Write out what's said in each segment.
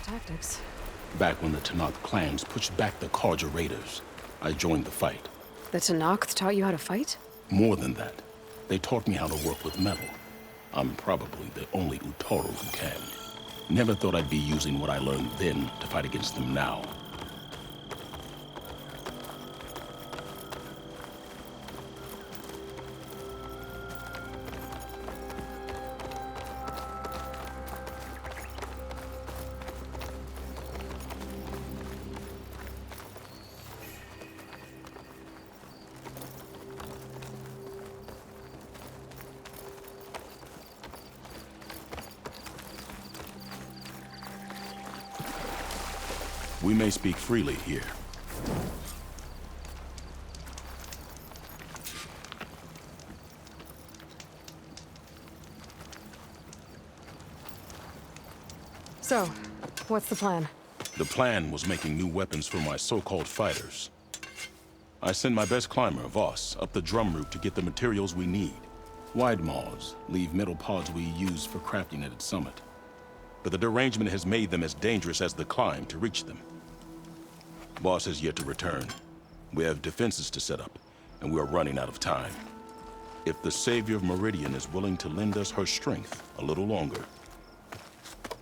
tactics. Back when the Tanakh clans pushed back the Karja raiders, I joined the fight. The Tanakh taught you how to fight? More than that, they taught me how to work with metal. I'm probably the only Utaru who can. Never thought I'd be using what I learned then to fight against them now. We may speak freely here. So, what's the plan? The plan was making new weapons for my so-called fighters. I send my best climber, Voss, up the drum route to get the materials we need. Wide maws leave metal pods we use for crafting at its summit. But the derangement has made them as dangerous as the climb to reach them. Boss has yet to return. We have defenses to set up, and we are running out of time. If the Savior of Meridian is willing to lend us her strength a little longer,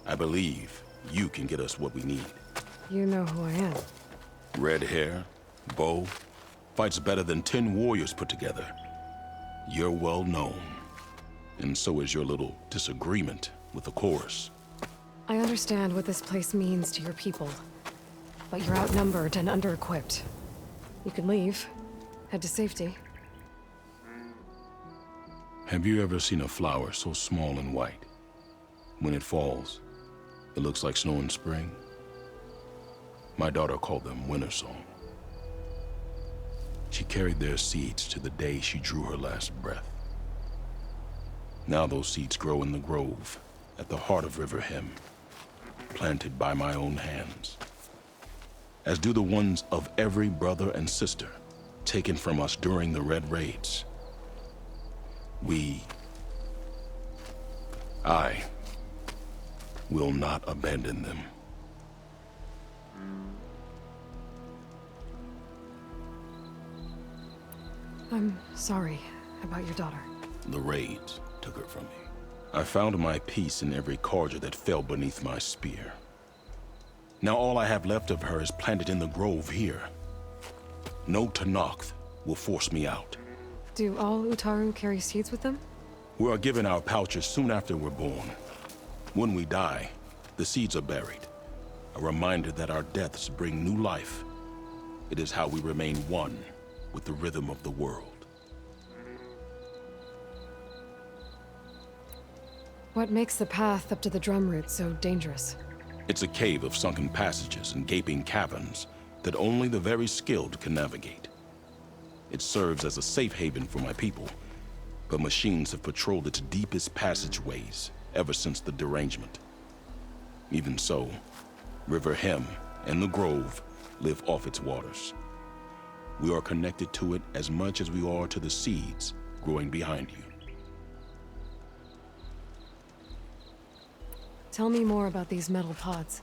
I believe you can get us what we need. You know who I am. Red hair, bow, fights better than 10 warriors put together. You're well known, and so is your little disagreement with the chorus. I understand what this place means to your people. But you're outnumbered and under-equipped. You can leave. Head to safety. Have you ever seen a flower so small and white? When it falls, it looks like snow in spring. My daughter called them winter song. She carried their seeds to the day she drew her last breath. Now those seeds grow in the grove, at the heart of River Hem, planted by my own hands. As do the ones of every brother and sister taken from us during the Red Raids. I will not abandon them. I'm sorry about your daughter. The raids took her from me. I found my peace in every Karja that fell beneath my spear. Now all I have left of her is planted in the grove here. No Tanakh will force me out. Do all Utaru carry seeds with them? We are given our pouches soon after we're born. When we die, the seeds are buried. A reminder that our deaths bring new life. It is how we remain one with the rhythm of the world. What makes the path up to the drum route so dangerous? It's a cave of sunken passages and gaping caverns that only the very skilled can navigate. It serves as a safe haven for my people, but machines have patrolled its deepest passageways ever since the derangement. Even so, River Hem and the Grove live off its waters. We are connected to it as much as we are to the seeds growing behind you. Tell me more about these metal pods.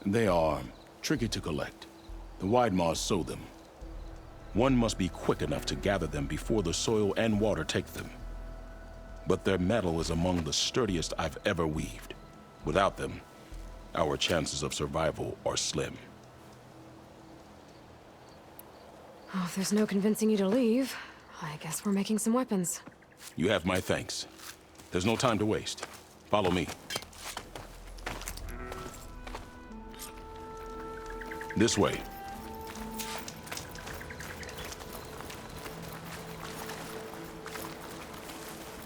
They are tricky to collect. The wide maws sow them. One must be quick enough to gather them before the soil and water take them. But their metal is among the sturdiest I've ever weaved. Without them, our chances of survival are slim. Oh, if there's no convincing you to leave, I guess we're making some weapons. You have my thanks. There's no time to waste. Follow me. This way.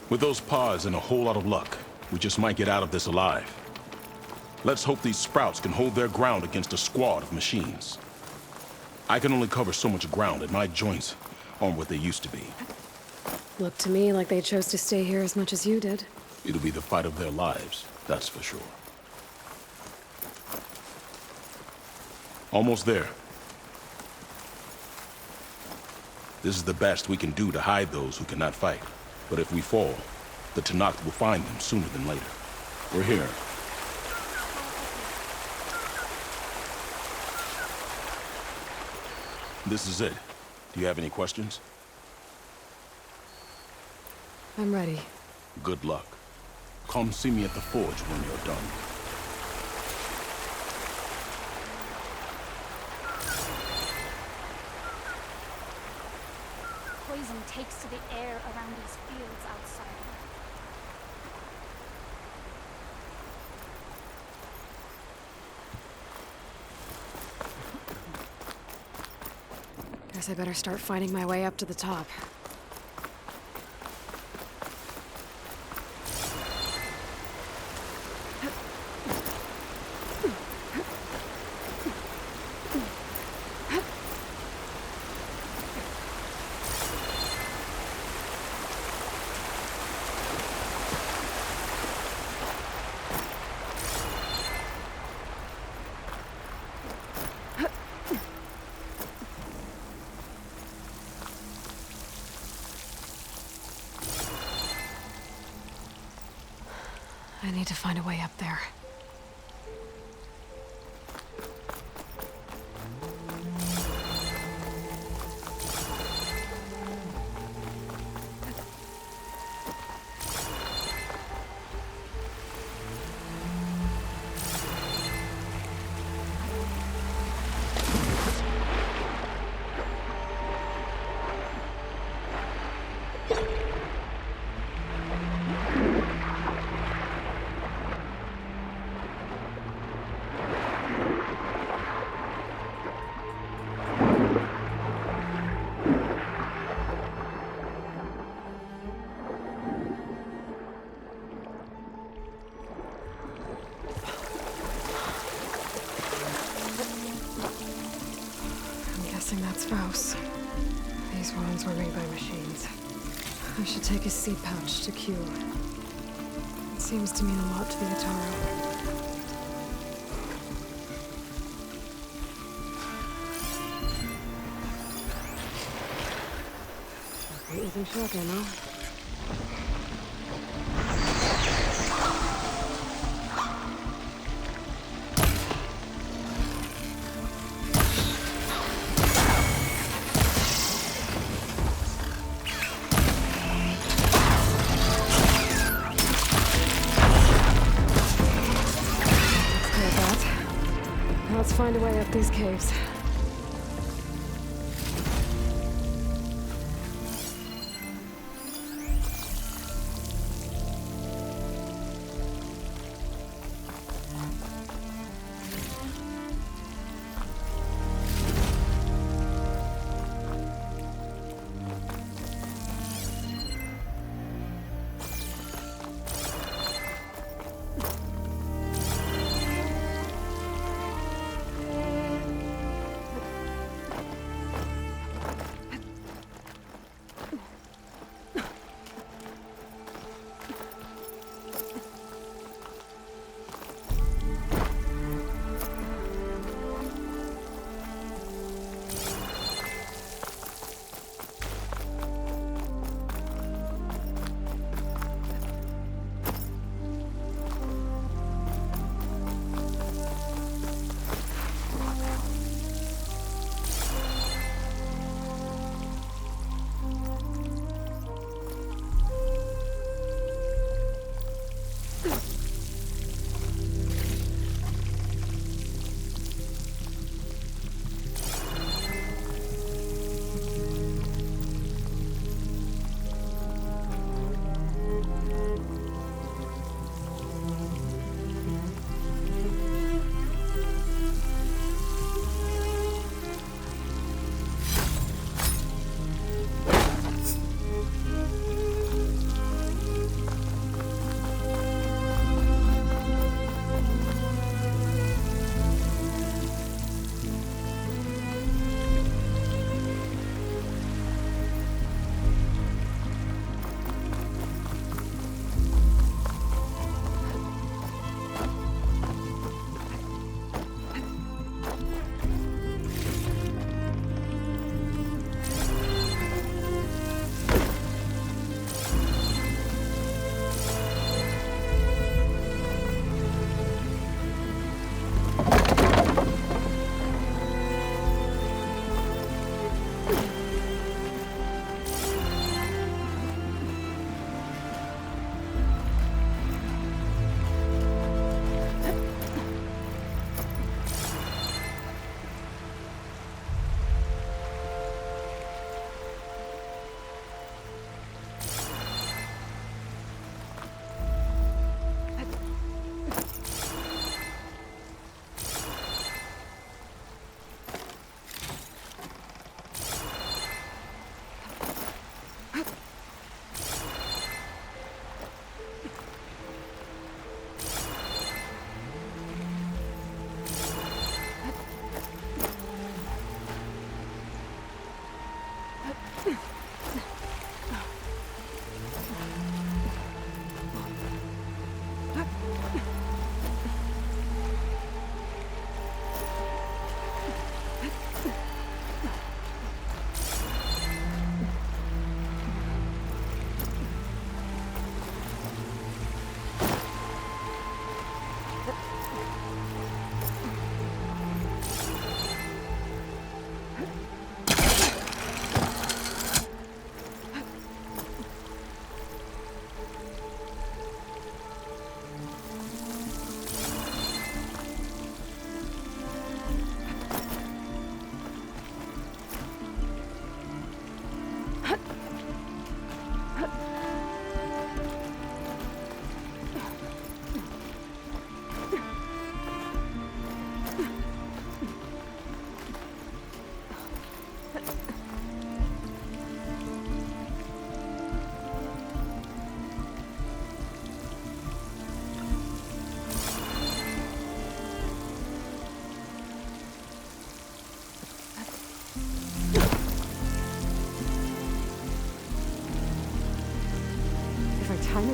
With those pods and a whole lot of luck, we just might get out of this alive. Let's hope these sprouts can hold their ground against a squad of machines. I can only cover so much ground, and my joints aren't what they used to be. Looked to me like they chose to stay here as much as you did. It'll be the fight of their lives, that's for sure. Almost there. This is the best we can do to hide those who cannot fight. But if we fall, the Tanakh will find them sooner than later. We're here. This is it. Do you have any questions? I'm ready. Good luck. Come see me at the forge when you're done. Poison takes to the air around these fields outside. Guess I better start finding my way up to the top. I need to find a way up there. That's Faust. These wounds were made by machines. I should take his seed pouch to Q. It seems to mean a lot to the Ataro. Okay, using shotgun, huh? Let's find a way up these caves.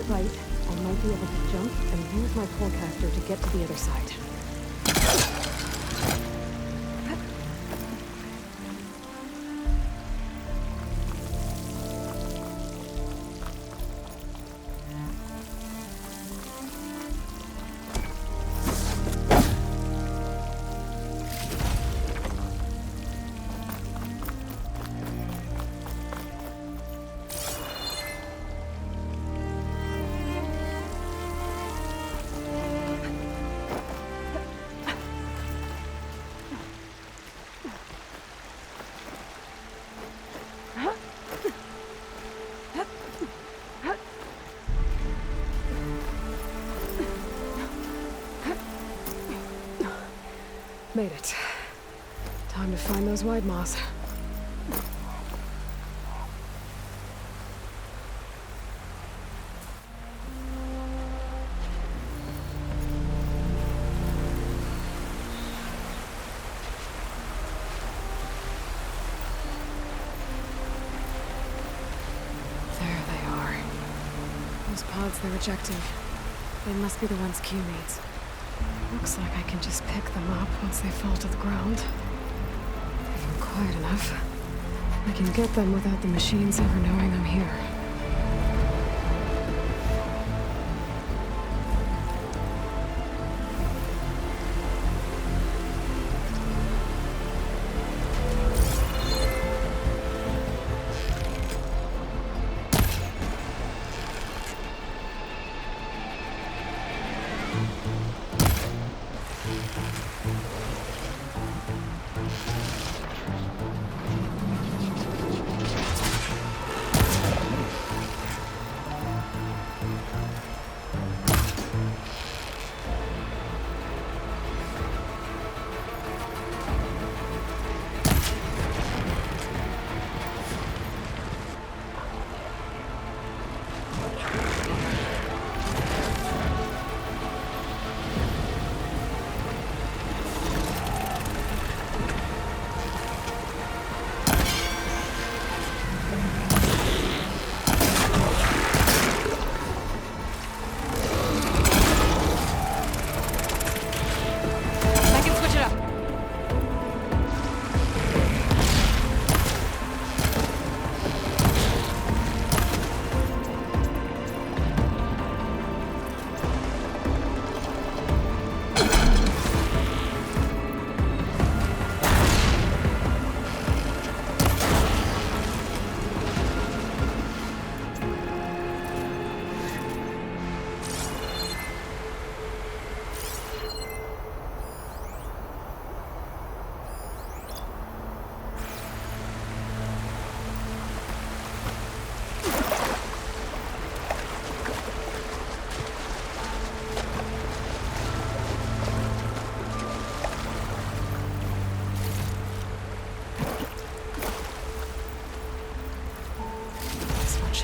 right, I might be able to jump and use my forecaster to get to the other side. Made it. Time to find those wide maws. There they are. Those pods they're ejecting. They must be the ones Q needs. Looks like I can just pick them up once they fall to the ground. If I'm quiet enough, I can get them without the machines ever knowing I'm here.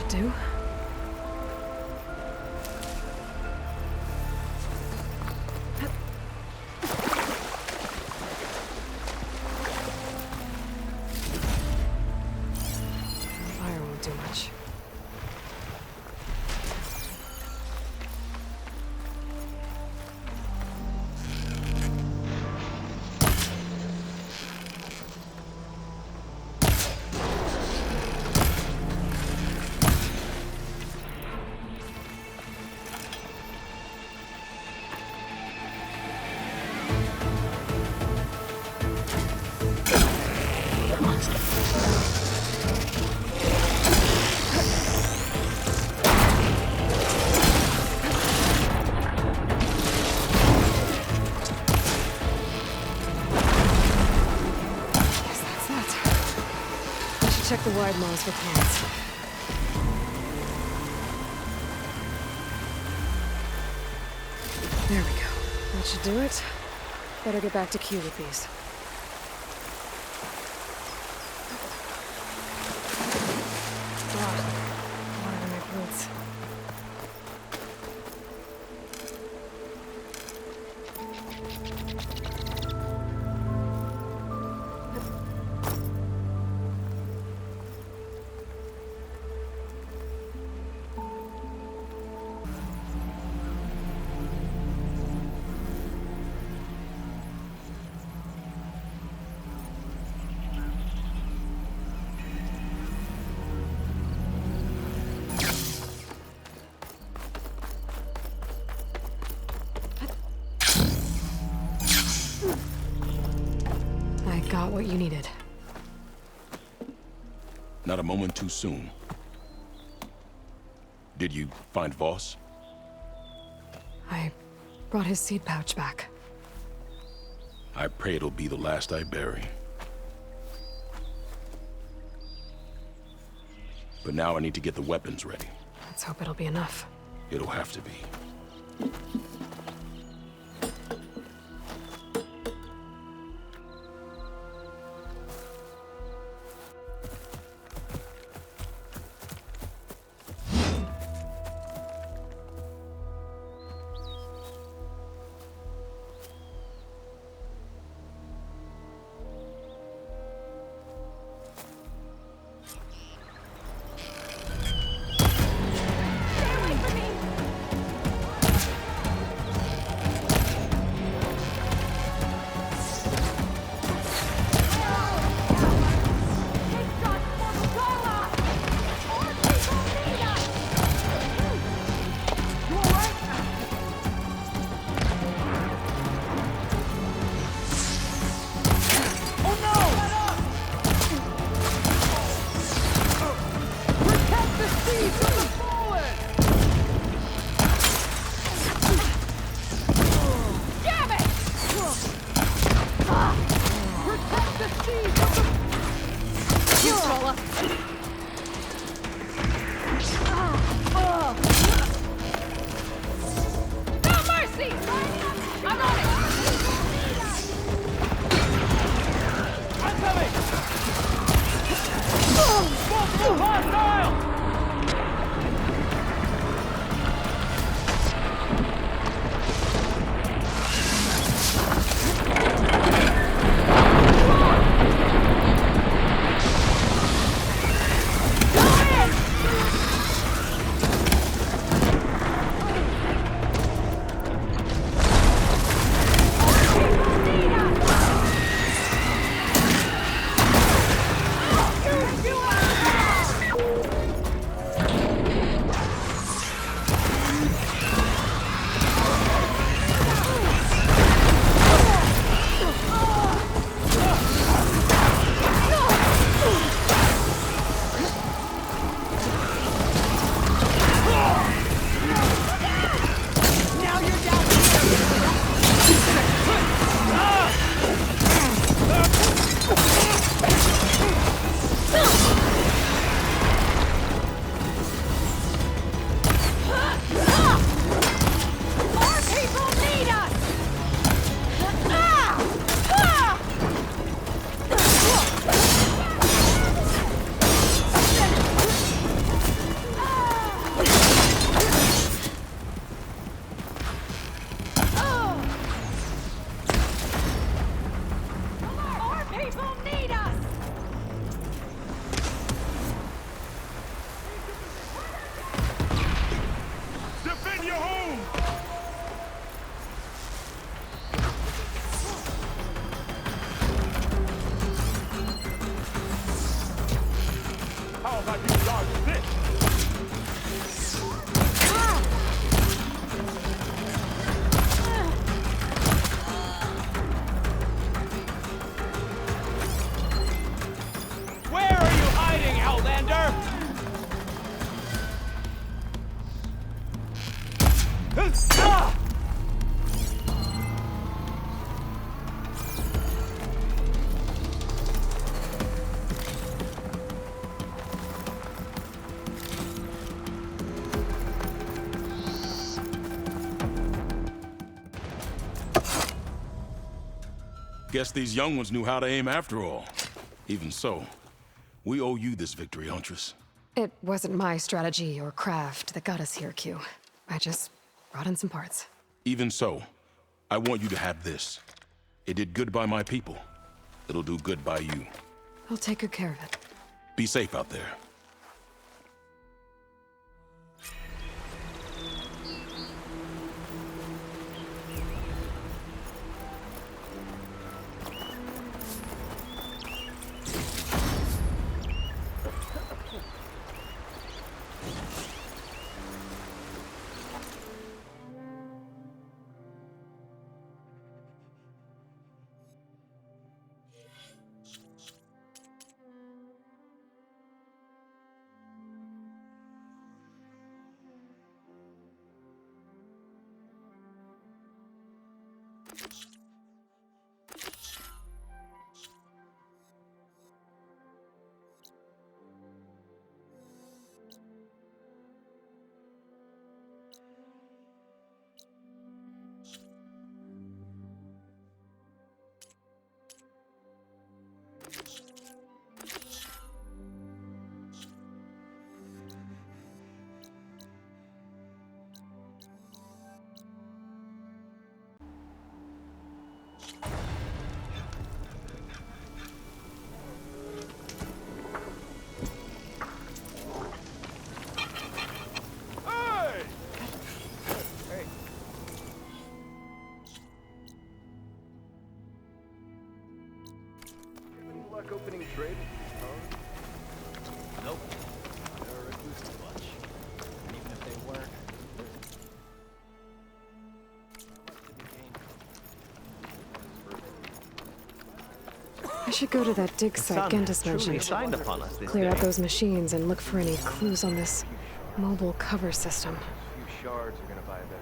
Do? Fire won't do much. Check the wide maws for pods. There we go. That should do it. Better get back to Q with these. Water in my boots. I got what you needed. Not a moment too soon. Did you find Voss? I brought his seed pouch back. I pray it'll be the last I bury. But now I need to get the weapons ready. Let's hope it'll be enough. It'll have to be. Guess these young ones knew how to aim after all. Even so, we owe you this victory, Huntress. It wasn't my strategy or craft that got us here, Q. I just brought in some parts. Even so, I want you to have this. It did good by my people. It'll do good by you. I'll take good care of it. Be safe out there. Opening trade with these phones? Nope. They're a reclusive bunch. And even if they weren't, I should go to that dig site Gentis truly mentioned. signed upon us this Clear day. out those machines and look for any clues on this mobile cover system. A few shards are gonna buy a better.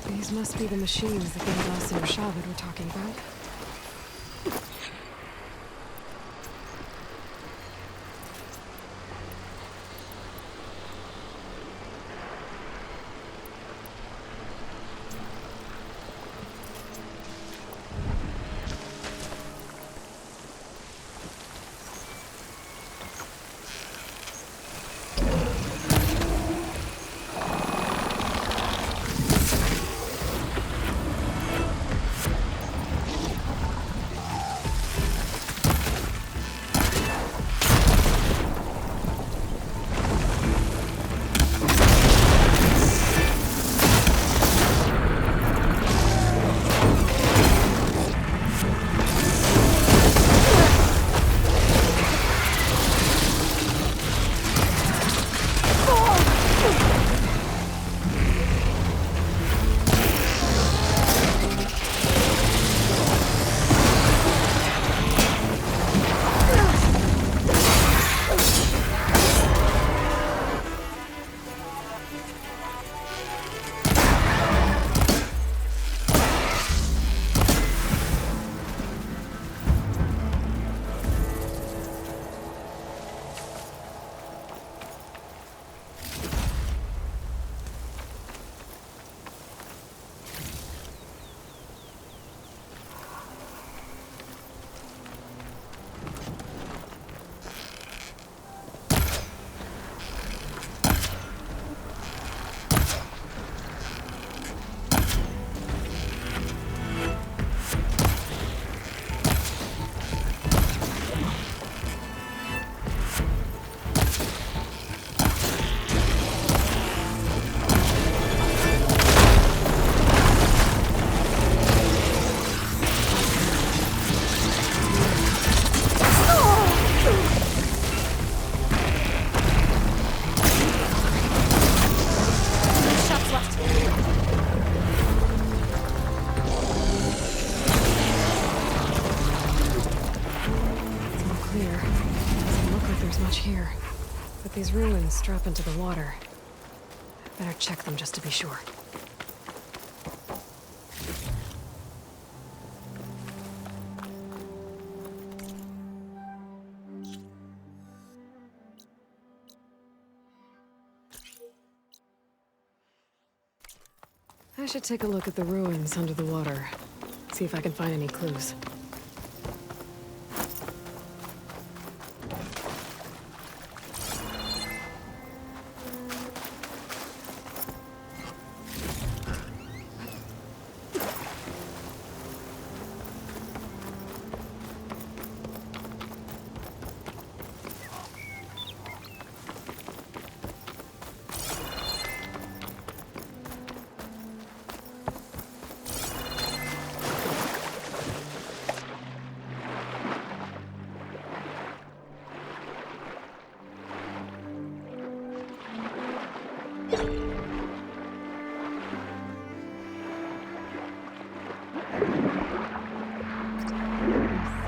These must be the machines that Gentis and Rashavad were talking about. These ruins drop into the water. I better check them just to be sure. should take a look at the ruins under the water. See if I can find any clues.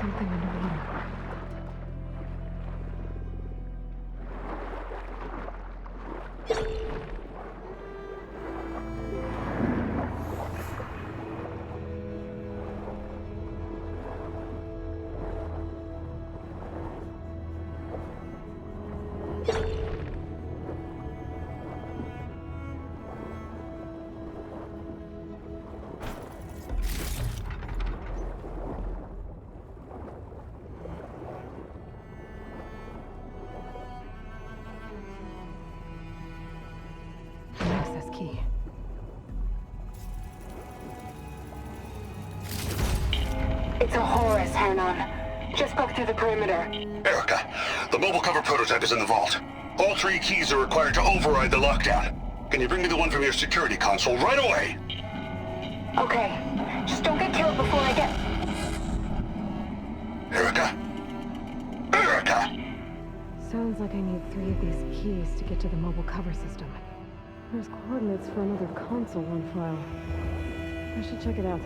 Something underwater. Access key. It's a Horus, Hernon. Just broke through the perimeter. Erica, the mobile cover prototype is in the vault. All 3 keys are required to override the lockdown. Can you bring me the one from your security console right away? Okay. Just don't get killed before I get... Erica? Erica! Sounds like I need 3 of these keys to get to the mobile cover system. There's coordinates for another console on file. I should check it out.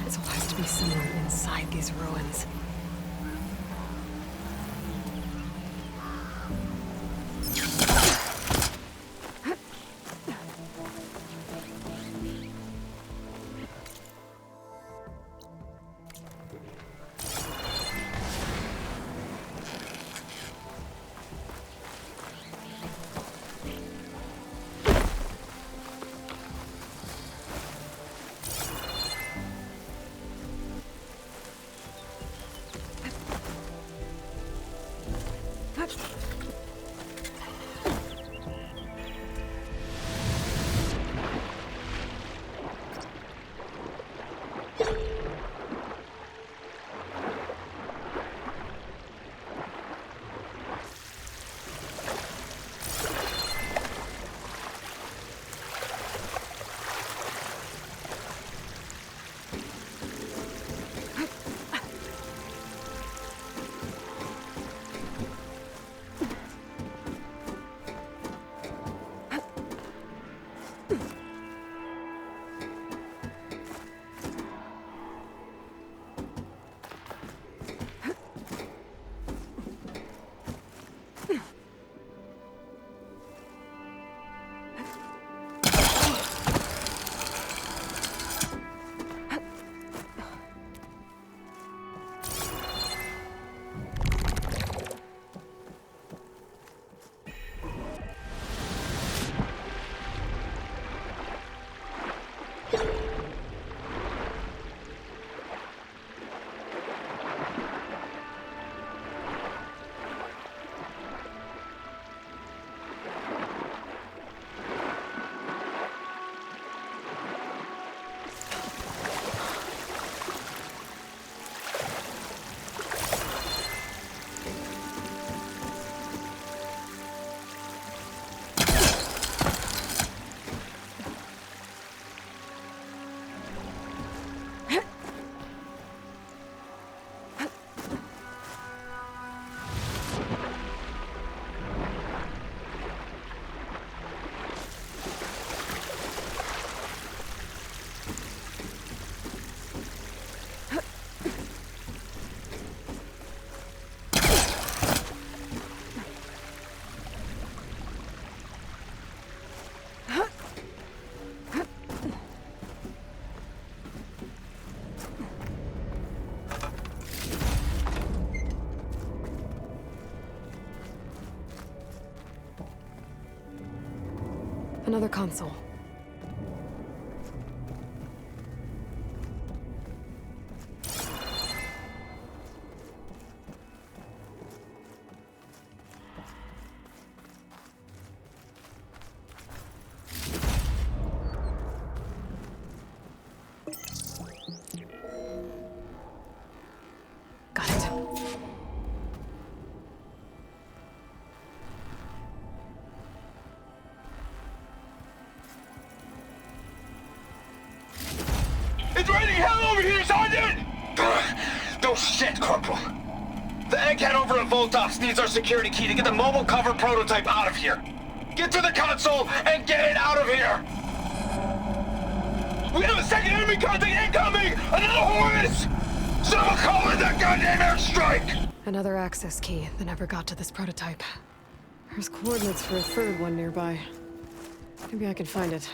console has to be somewhere inside these ruins. Another console. Got it. It's raining hell over here, Sergeant! No shit, Corporal. The egghead over at Voltox needs our security key to get the mobile cover prototype out of here. Get to the console and get it out of here! We have a second enemy contact incoming! Another Horus! Someone call in that goddamn airstrike! Another access key that never got to this prototype. There's coordinates for a third one nearby. Maybe I can find it.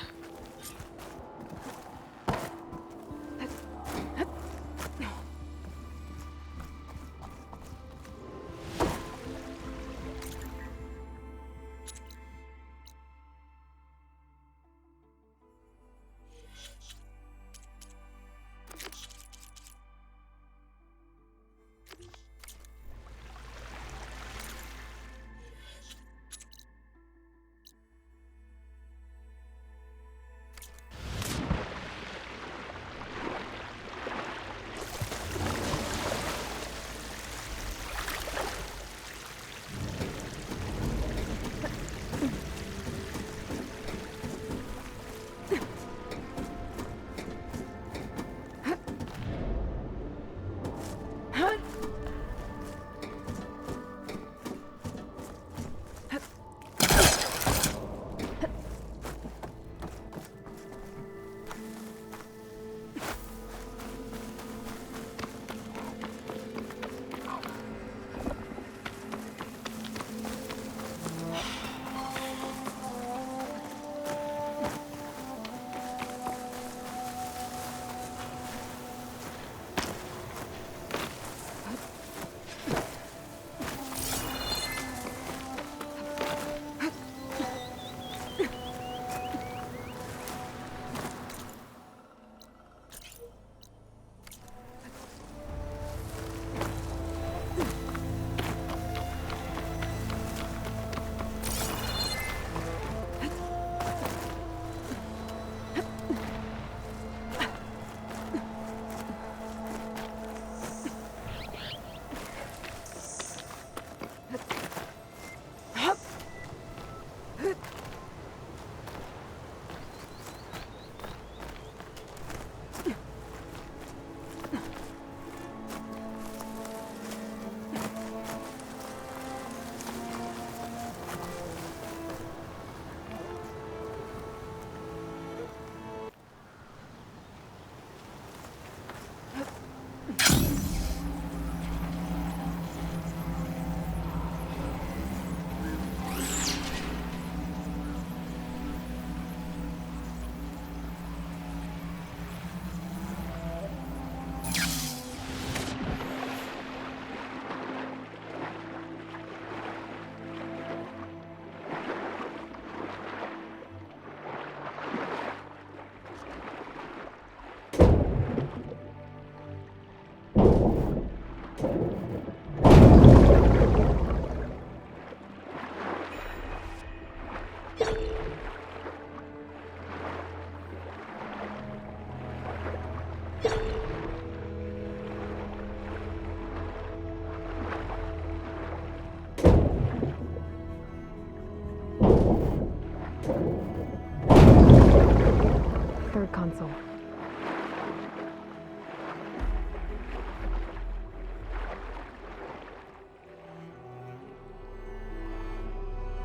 console.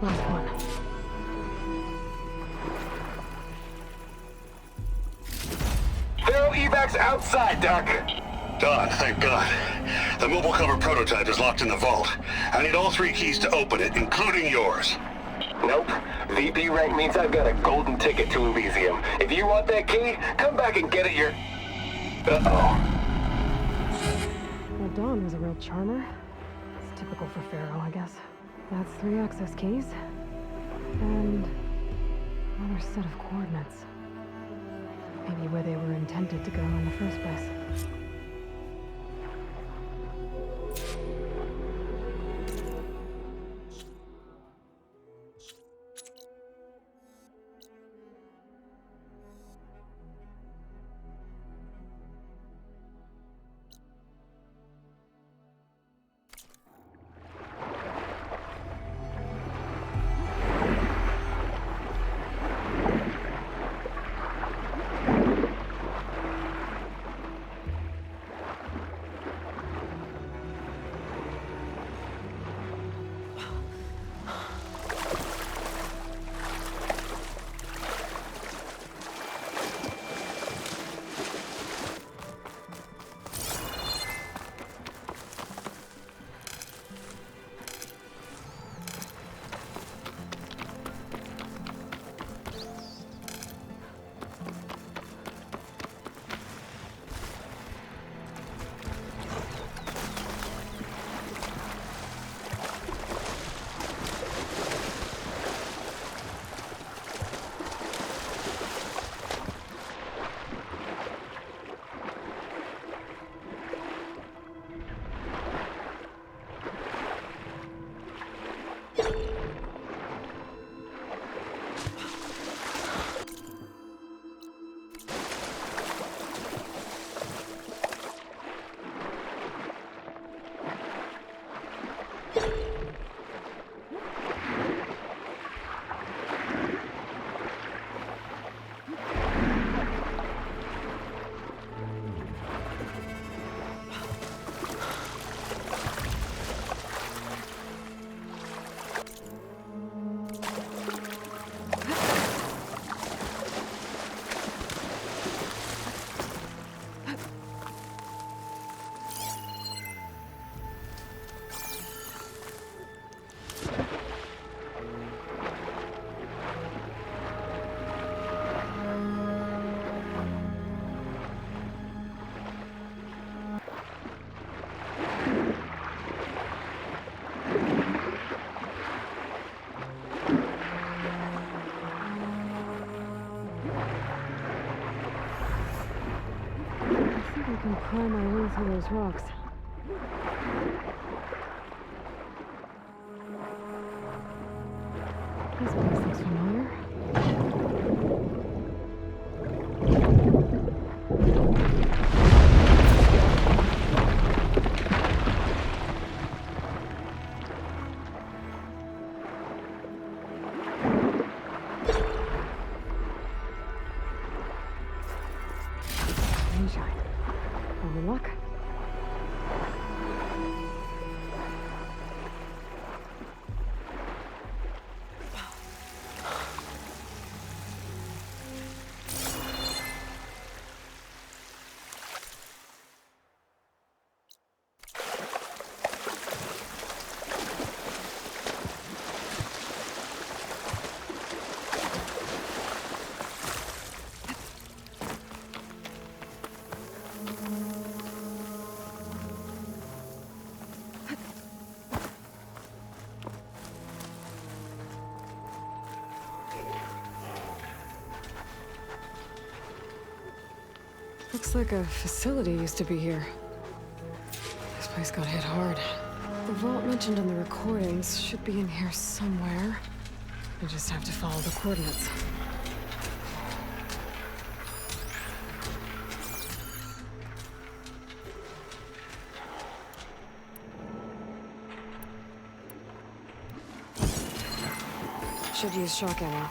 Last one. Faro evacs outside, Doc. Done, thank God. The mobile cover prototype is locked in the vault. I need all 3 keys to open it, including yours. Nope. VP rank means I've got a golden ticket to Elysium. If you want that key, come back and get it your... Uh-oh. Well, Dawn was a real charmer. It's typical for Faro, I guess. That's 3 access keys. And another set of coordinates. Maybe where they were intended to go in the first place. I can pry my way through those rocks. This place looks familiar. Moonshine. Over luck. Looks like a facility used to be here. This place got hit hard. The vault mentioned in the recordings should be in here somewhere. We just have to follow the coordinates. Should use shock ammo.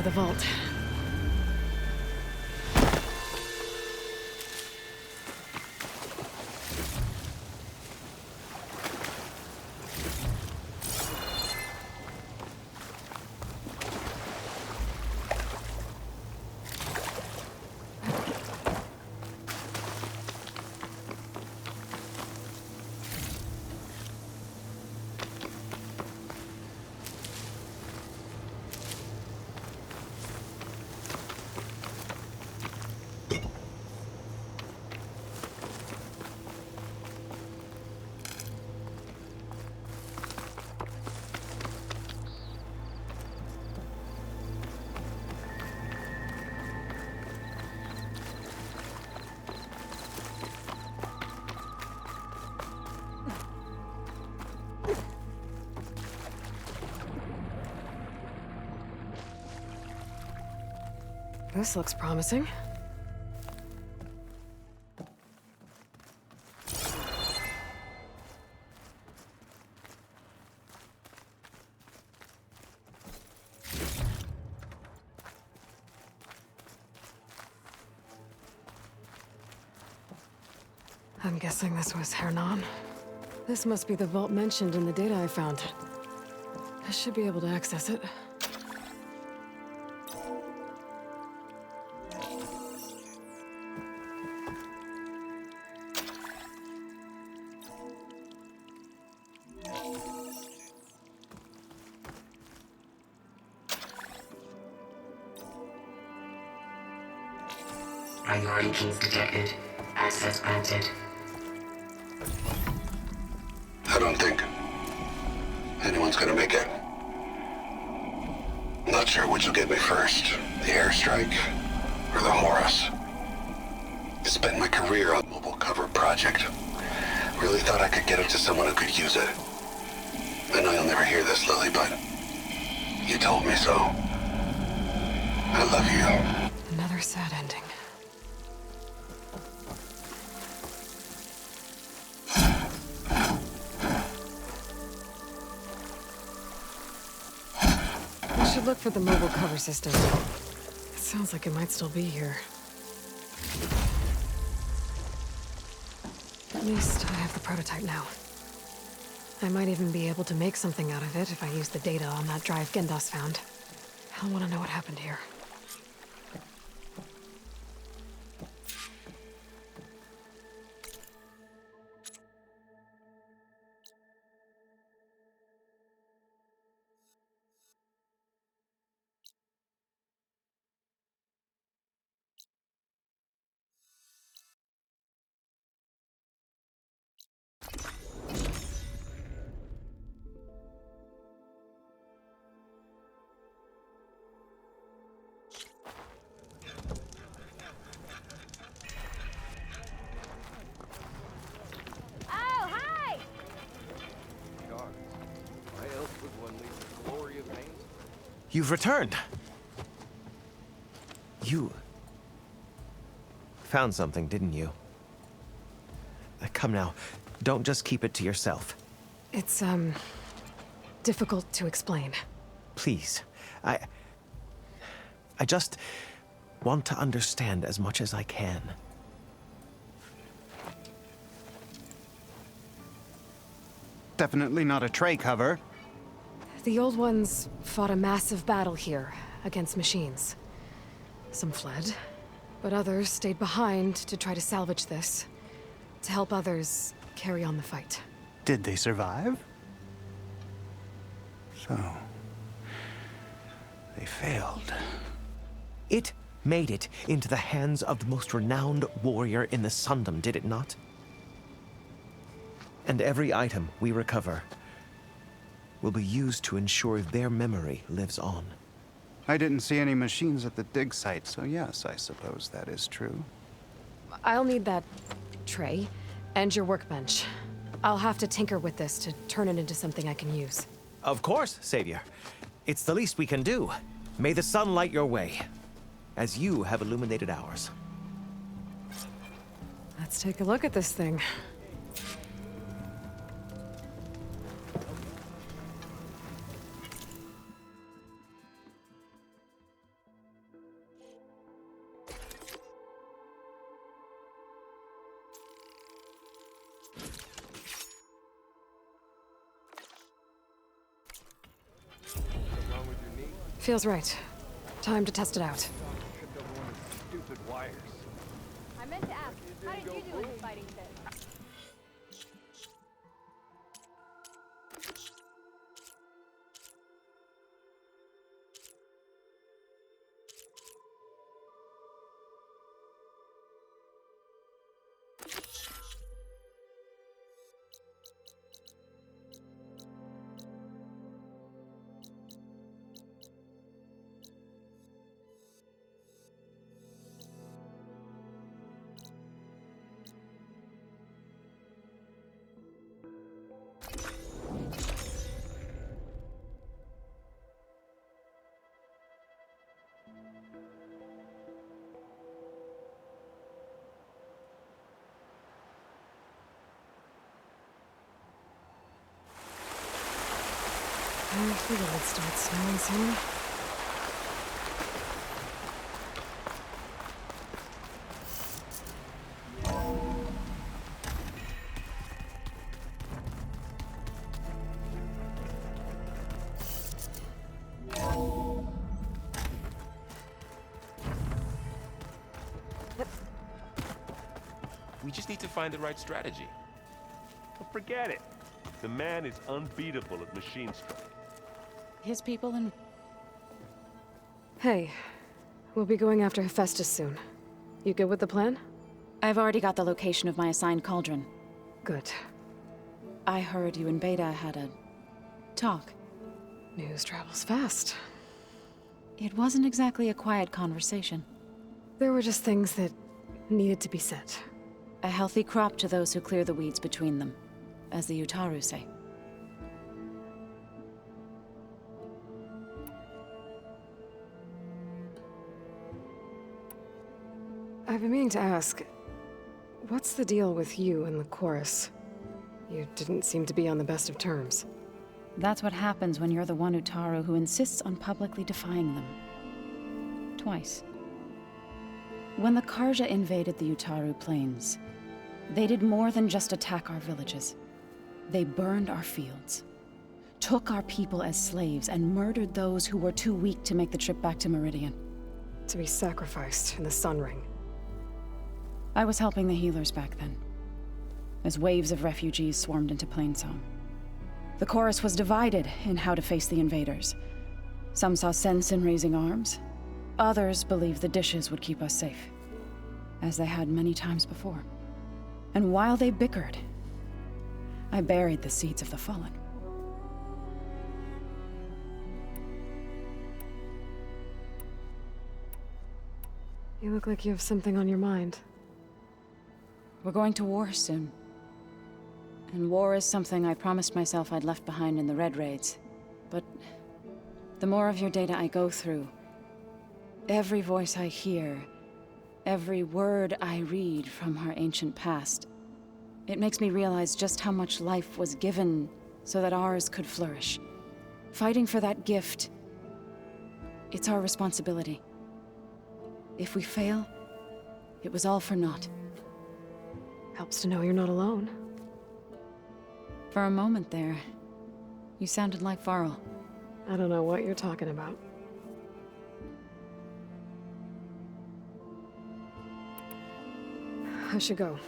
the vault. This looks promising. I'm guessing this was Hernan. This must be the vault mentioned in the data I found. I should be able to access it. Priority keys detected. Access granted. I don't think anyone's gonna make it. Not sure which will get me first, the airstrike or the Horus. I spent my career on mobile cover project. Really thought I could get it to someone who could use it. I know you'll never hear this, Lily, but you told me so. I love you. Another sad ending. I should look for the mobile cover system. It sounds like it might still be here. At least I have the prototype now. I might even be able to make something out of it if I use the data on that drive Gendas found. I'll want to know what happened here. Oh, hi! Guards. Why else would one leave the glory of pain? You've returned. You found something, didn't you? Come now, don't just keep it to yourself. It's, difficult to explain. Please, I just want to understand as much as I can. Definitely not a tray cover. The old ones fought a massive battle here against machines. Some fled, but others stayed behind to try to salvage this, to help others carry on the fight. Did they survive? So, they failed. It made it into the hands of the most renowned warrior in the Sundom, did it not? And every item we recover will be used to ensure their memory lives on. I didn't see any machines at the dig site, so yes, I suppose that is true. I'll need that tray and your workbench. I'll have to tinker with this to turn it into something I can use. Of course, Savior. It's the least we can do. May the sun light your way, as you have illuminated ours. Let's take a look at this thing. Feels right. Time to test it out. Tripped over one of those stupid wires. I meant to ask, how did you do in the fighting pit? I figured it'd start snowing soon. We just need to find the right strategy. Well, forget it. The man is unbeatable at machine strike. His people and... Hey, we'll be going after Hephaestus soon. You good with the plan? I've already got the location of my assigned cauldron. Good. I heard you and Beta had a... talk. News travels fast. It wasn't exactly a quiet conversation. There were just things that needed to be said. A healthy crop to those who clear the weeds between them, as the Utaru say. I've been meaning to ask, what's the deal with you and the chorus? You didn't seem to be on the best of terms. That's what happens when you're the one Utaru who insists on publicly defying them. Twice. When the Karja invaded the Utaru plains, they did more than just attack our villages. They burned our fields, took our people as slaves, and murdered those who were too weak to make the trip back to Meridian. To be sacrificed in the Sun Ring. I was helping the healers back then, as waves of refugees swarmed into Plainsong. The chorus was divided in how to face the invaders. Some saw sense in raising arms. Others believed the dishes would keep us safe, as they had many times before. And while they bickered, I buried the seeds of the fallen. You look like you have something on your mind. We're going to war soon. And war is something I promised myself I'd left behind in the Red Raids. But the more of your data I go through, every voice I hear, every word I read from our ancient past, it makes me realize just how much life was given so that ours could flourish. Fighting for that gift, it's our responsibility. If we fail, it was all for naught. Helps to know you're not alone. For a moment there, you sounded like Faro. I don't know what you're talking about. I should go.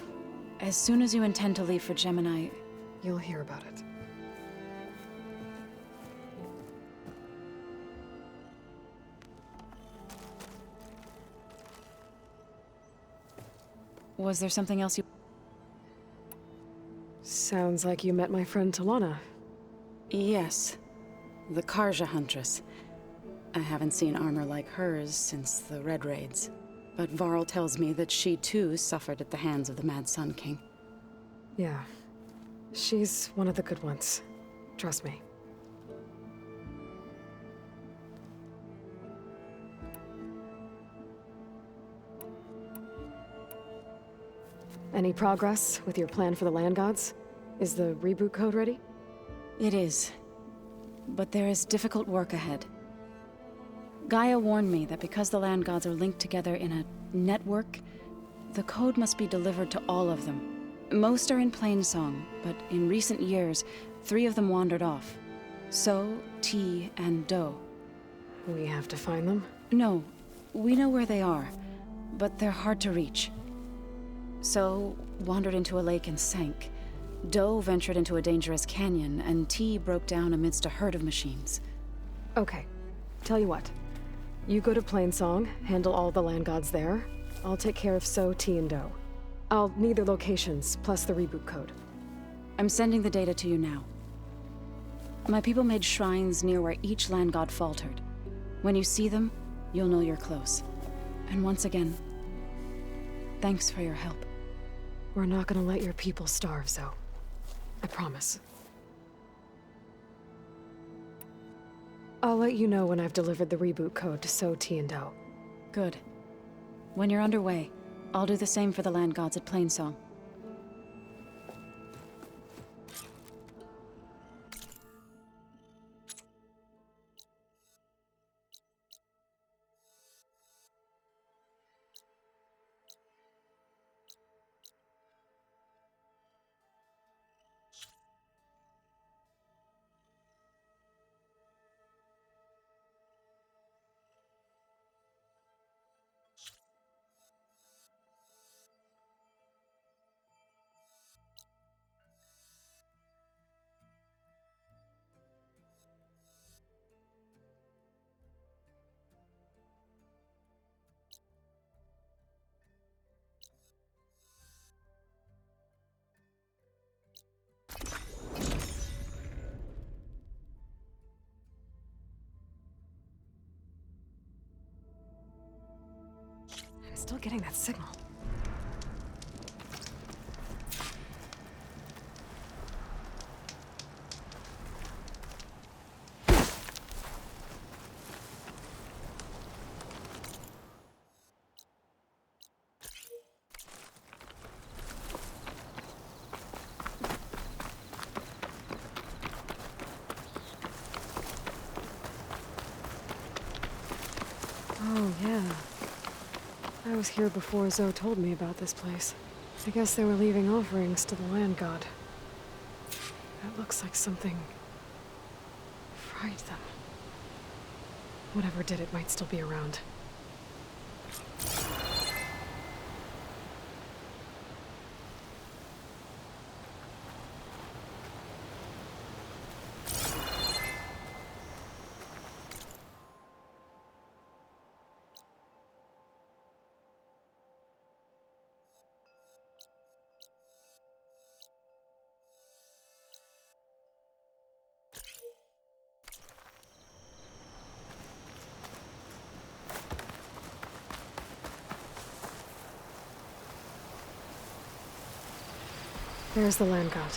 As soon as you intend to leave for Gemini, you'll hear about it. Was there something else you... Sounds like you met my friend Talana. Yes. The Karja Huntress. I haven't seen armor like hers since the Red Raids. But Varl tells me that she too suffered at the hands of the Mad Sun King. Yeah. She's one of the good ones. Trust me. Any progress with your plan for the land gods? Is the reboot code ready? It is. But there is difficult work ahead. Gaia warned me that because the land gods are linked together in a network, the code must be delivered to all of them. Most are in Plainsong, but in recent years, 3 of them wandered off. So, T, and Do. We have to find them? No, we know where they are, but they're hard to reach. So, wandered into a lake and sank. Doe ventured into a dangerous canyon, and T broke down amidst a herd of machines. Okay, tell you what. You go to Plainsong, handle all the land gods there. I'll take care of So, T, and Doe. I'll need their locations, plus the reboot code. I'm sending the data to you now. My people made shrines near where each land god faltered. When you see them, you'll know you're close. And once again, thanks for your help. We're not gonna let your people starve, Zoe. I promise. I'll let you know when I've delivered the reboot code to So, T, and Doe. Good. When you're underway, I'll do the same for the land gods at Plainsong. I'm still getting that signal. Oh, yeah. I was here before Zoe told me about this place. I guess they were leaving offerings to the land god. That looks like something fried them. Whatever did it might still be around. There's the land god.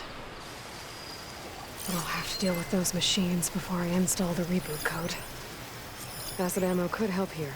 But I'll have to deal with those machines before I install the reboot code. Acid ammo could help here.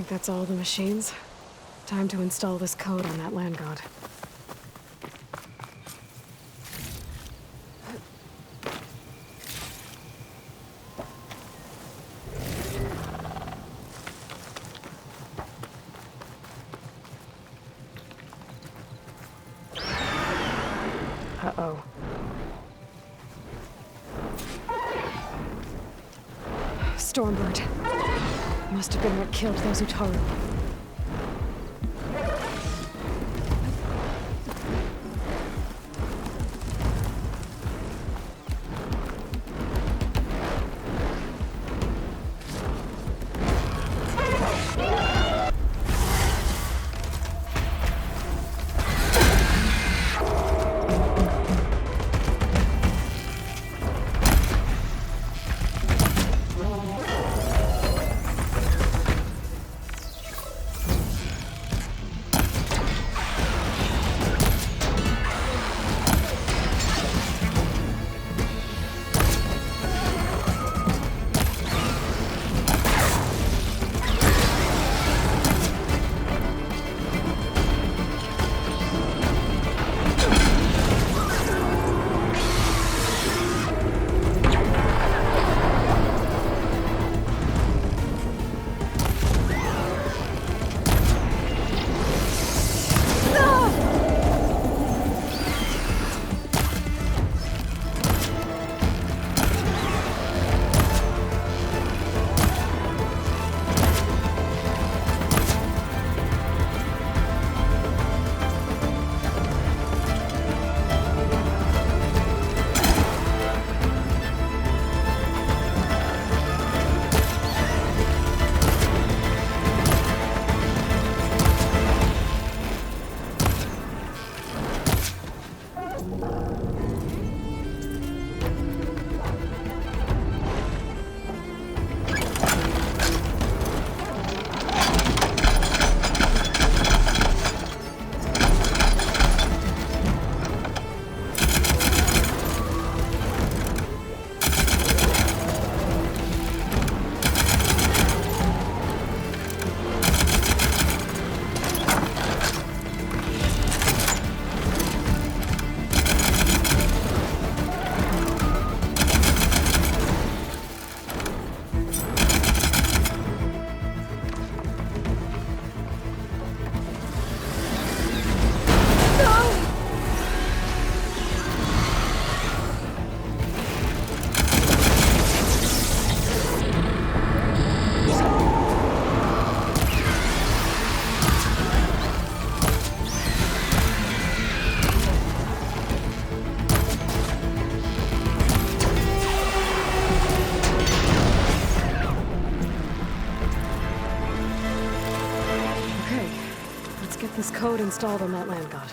think that's all the machines. Time to install this code on that land god. Uh-oh. Stormbird. Must have been what killed those Utaru. This code installed on that land god.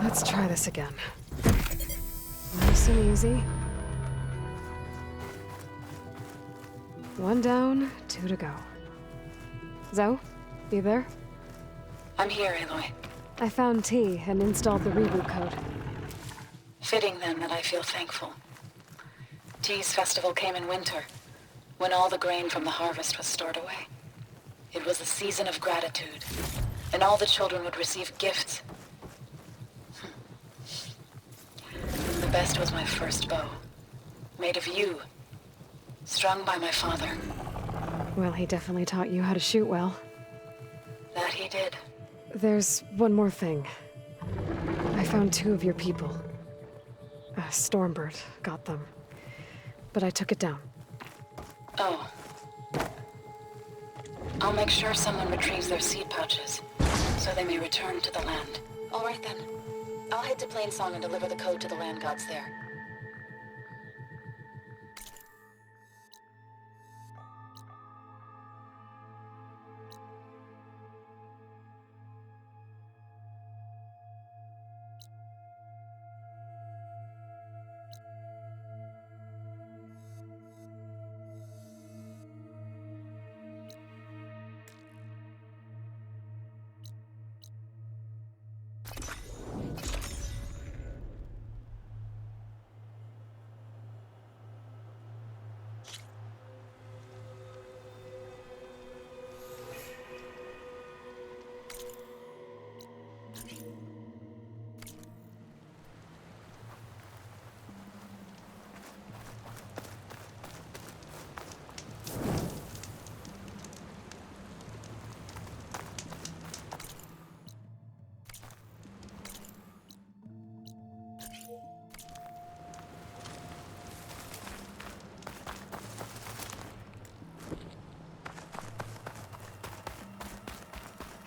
Let's try this again. Nice and easy. One down, two to go. Zoe, you there? I'm here, Aloy. I found T and installed the reboot code. Fitting then that I feel thankful. T's festival came in winter, when all the grain from the harvest was stored away. It was a season of gratitude, and all the children would receive gifts. The best was my first bow, made of yew, strung by my father. Well, he definitely taught you how to shoot well. That he did. There's one more thing. I found two of your people. Stormbird got them. But I took it down. Oh. I'll make sure someone retrieves their seed pouches, so they may return to the land. All right then. I'll head to Plainsong and deliver the code to the land gods there.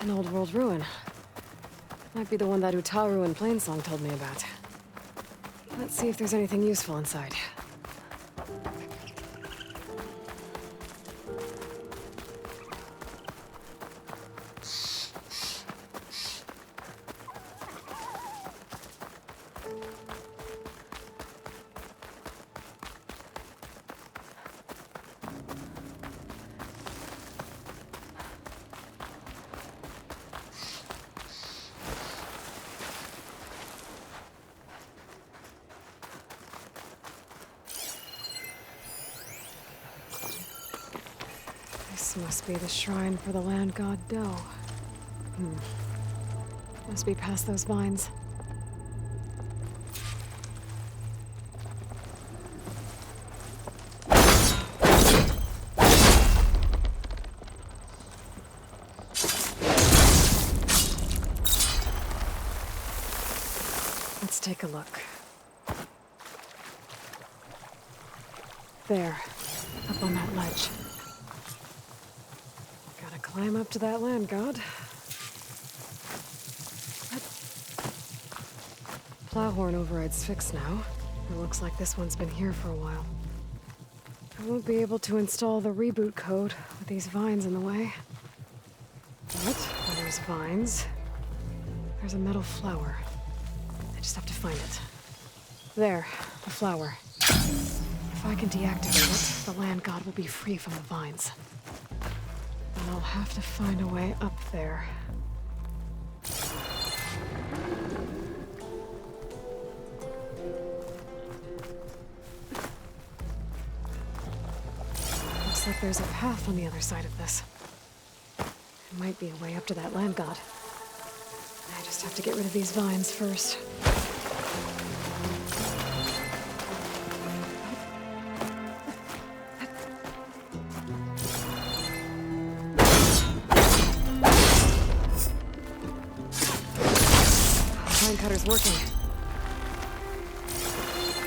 An old world ruin. Might be the one that Utaru and Plainsong told me about. Let's see if there's anything useful inside. This must be the shrine for the land god Do. Must be past those vines. Let's take a look. There, up on that ledge. Gotta climb up to that land god. Plowhorn override's fixed now. It looks like this one's been here for a while. I won't be able to install the reboot code with these vines in the way. But where there's vines, there's a metal flower. I just have to find it. There, the flower. If I can deactivate it, the land god will be free from the vines. Then I'll have to find a way up there. Looks like there's a path on the other side of this. It might be a way up to that land god. I just have to get rid of these vines first. Vine cutter's working.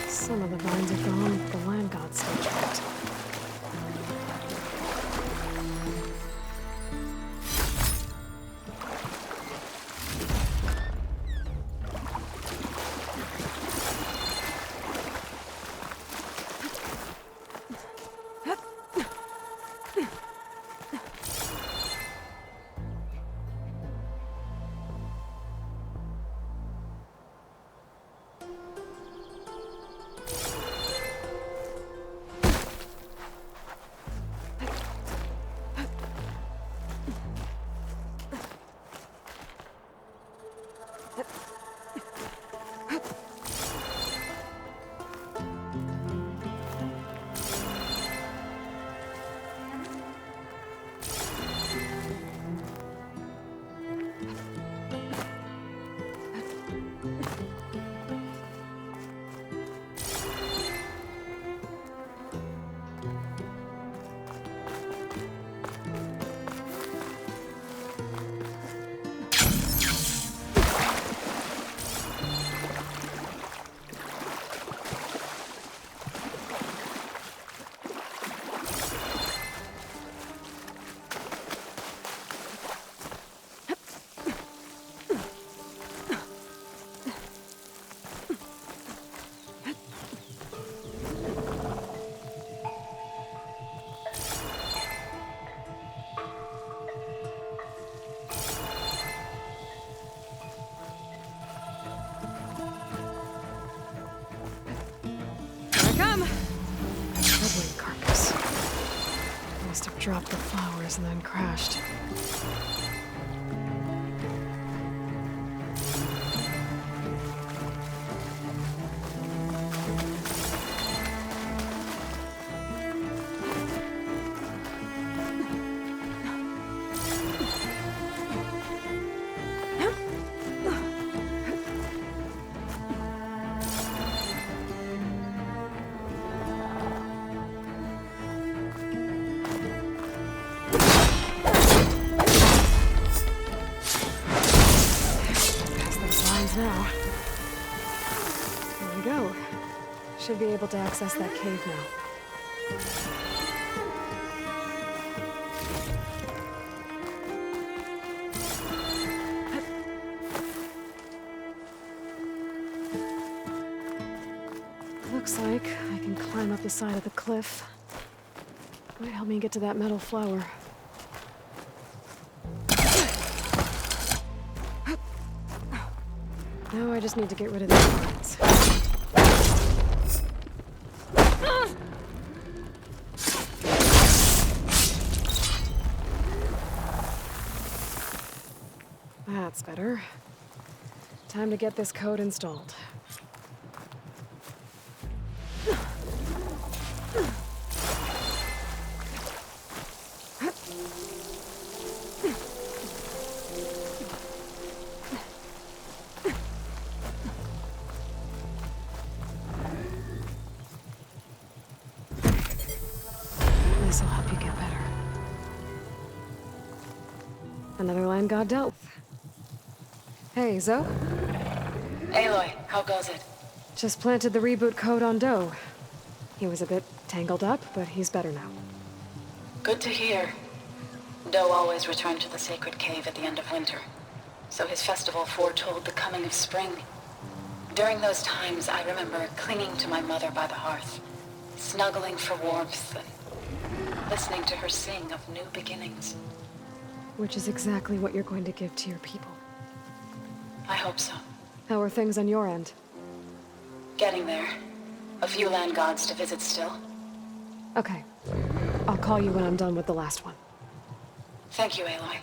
Some of the vines are gone, but the land god's still trapped. Dropped the flowers and then crashed. Now. There we go. Should be able to access that cave now. Looks like I can climb up the side of the cliff. Might help me get to that metal flower. Now I just need to get rid of these parts. That's better. Time to get this code installed. This'll help you get better. Another land god dealt with. Hey, Zoe? Aloy, how goes it? Just planted the reboot code on Doe. He was a bit tangled up, but he's better now. Good to hear. Doe always returned to the sacred cave at the end of winter, so his festival foretold the coming of spring. During those times, I remember clinging to my mother by the hearth, snuggling for warmth, and listening to her sing of new beginnings. Which is exactly what you're going to give to your people. I hope so. How are things on your end? Getting there. A few land gods to visit still. Okay. I'll call you when I'm done with the last one. Thank you, Aloy.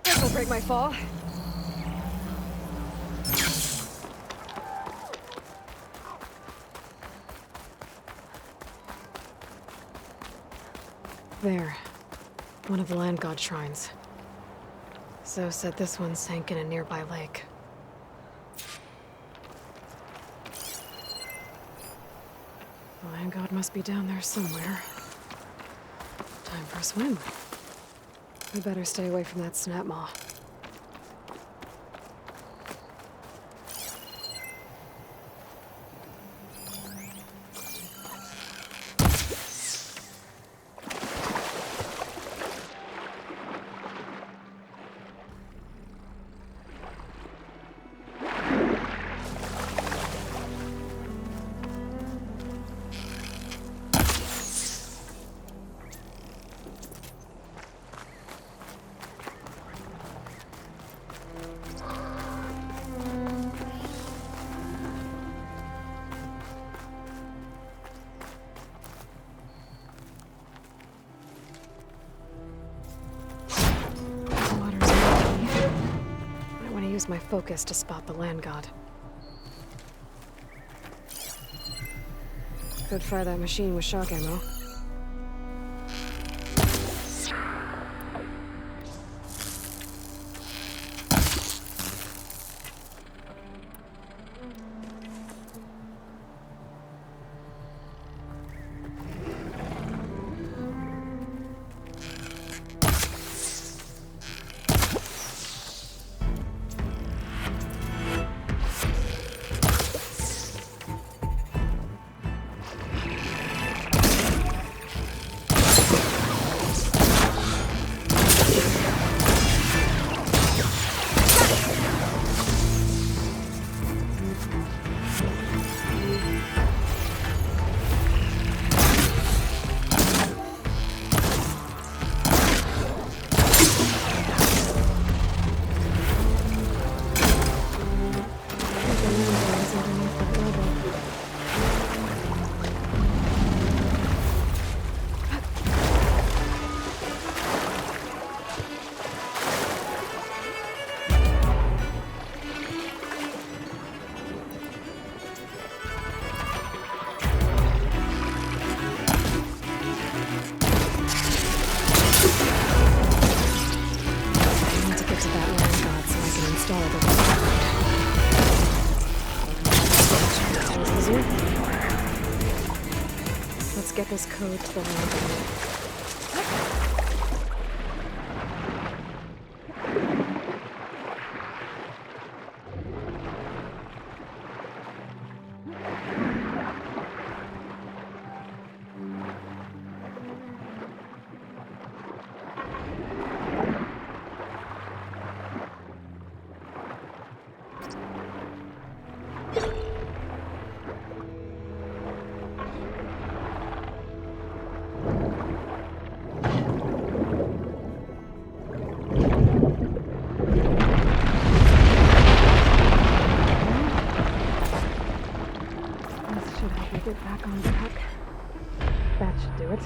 This'll break my fall. There. One of the land god shrines. Zoe said this one sank in a nearby lake. The land god must be down there somewhere. Time for a swim. We better stay away from that snap maw. Use my focus to spot the land god. Could fire that machine with shock ammo. get this code to the land. Get back on track. That should do it.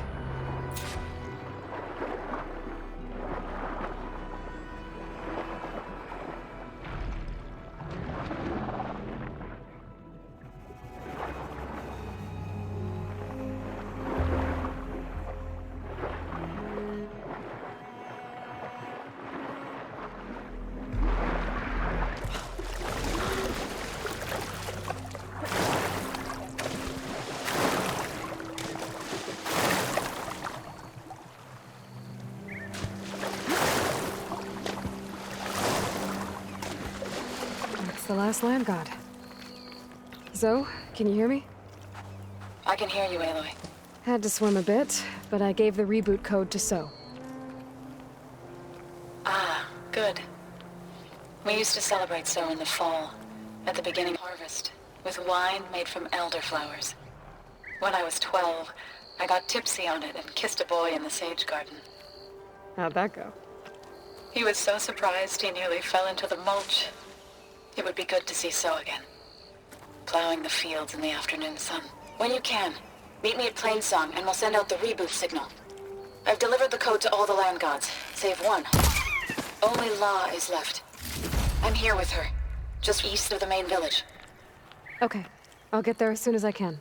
The last land god. Zoe, can you hear me? I can hear you, Aloy. Had to swim a bit, but I gave the reboot code to So. Ah, good. We used to celebrate So in the fall, at the beginning of harvest, with wine made from elderflowers. When I was 12, I got tipsy on it and kissed a boy in the sage garden. How'd that go? He was so surprised he nearly fell into the mulch. It would be good to see So again. Plowing the fields in the afternoon sun. When you can, meet me at Plainsong and we'll send out the reboot signal. I've delivered the code to all the land gods, save one. Only La is left. I'm here with her, just east of the main village. Okay, I'll get there as soon as I can.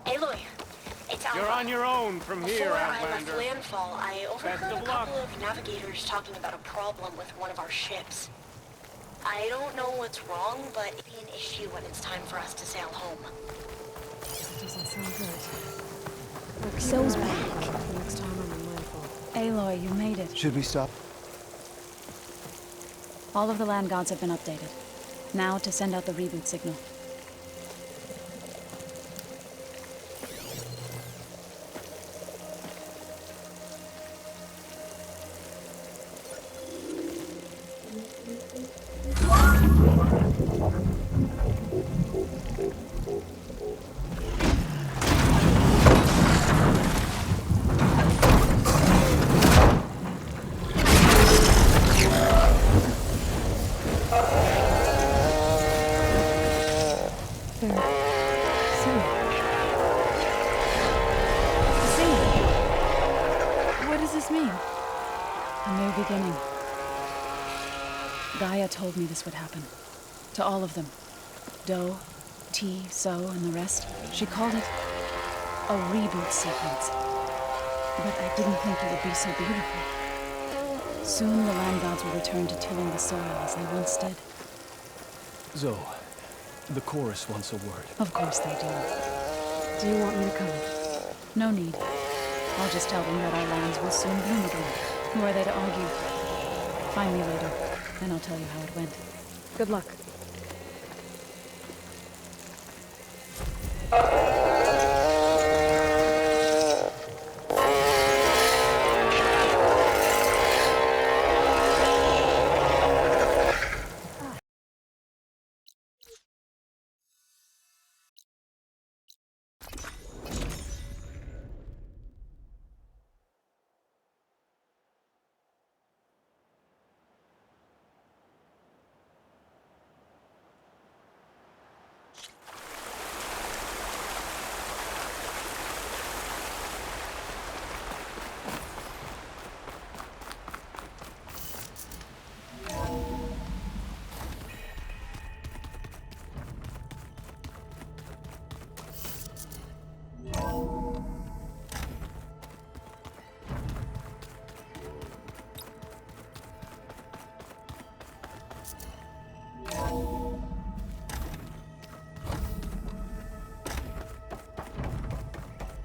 Aloy, it's Alva. You're on your own from here, Before I Outlander. left landfall, I overheard a of luck. couple of navigators talking about a problem with one of our ships. I don't know what's wrong, but it'll be an issue when it's time for us to sail home. That doesn't sound good. So's back. The next time I'm mindful. Aloy, you made it. Should we stop? All of the land gods have been updated. Now to send out the reboot signal. Told me this would happen. To all of them. Doe, T, So, and the rest. She called it a reboot sequence. But I didn't think it would be so beautiful. Soon the land gods will return to tilling the soil as they once did. Zoe, the chorus wants a word. Of course they do. Do you want me to come? No need. I'll just tell them that our lands will soon bloom again. Who are they to argue? Find me later. Then I'll tell you how it went. Good luck.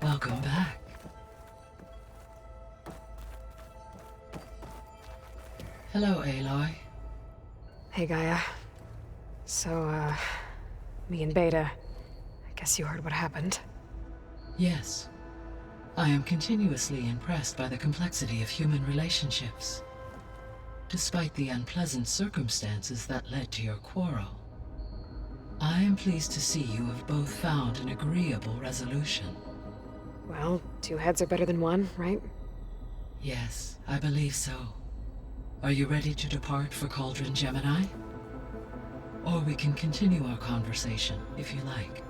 Welcome back. Hello, Aloy. Hey, Gaia. So, me and Beta, I guess you heard what happened. Yes. I am continuously impressed by the complexity of human relationships. Despite the unpleasant circumstances that led to your quarrel, I am pleased to see you have both found an agreeable resolution. Well, 2 heads are better than 1, right? Yes, I believe so. Are you ready to depart for Cauldron, Gemini? Or we can continue our conversation, if you like.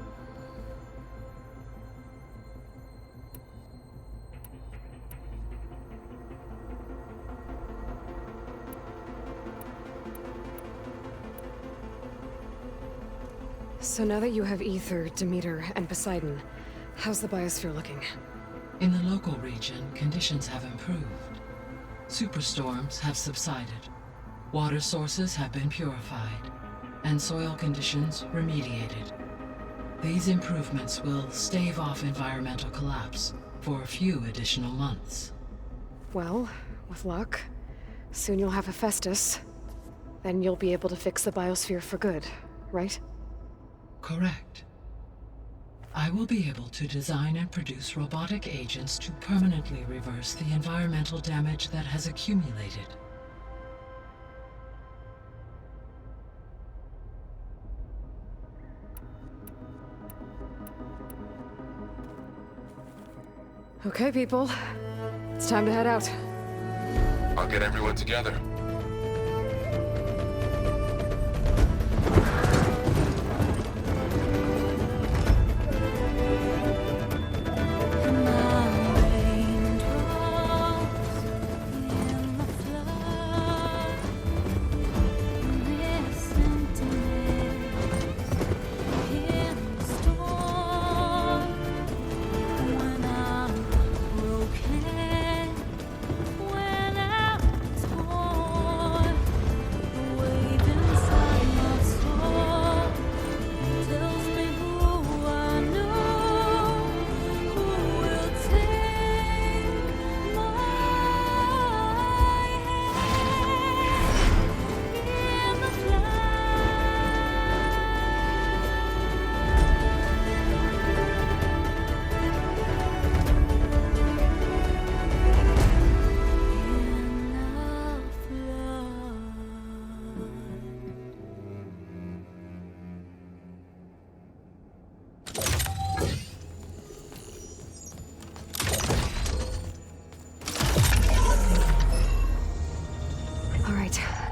So now that you have Ether, Demeter, and Poseidon, how's the biosphere looking? In the local region, conditions have improved. Superstorms have subsided. Water sources have been purified, and soil conditions remediated. These improvements will stave off environmental collapse for a few additional months. Well, with luck, soon you'll have Hephaestus. Then you'll be able to fix the biosphere for good, right? Correct. I will be able to design and produce robotic agents to permanently reverse the environmental damage that has accumulated. Okay, people. It's time to head out. I'll get everyone together.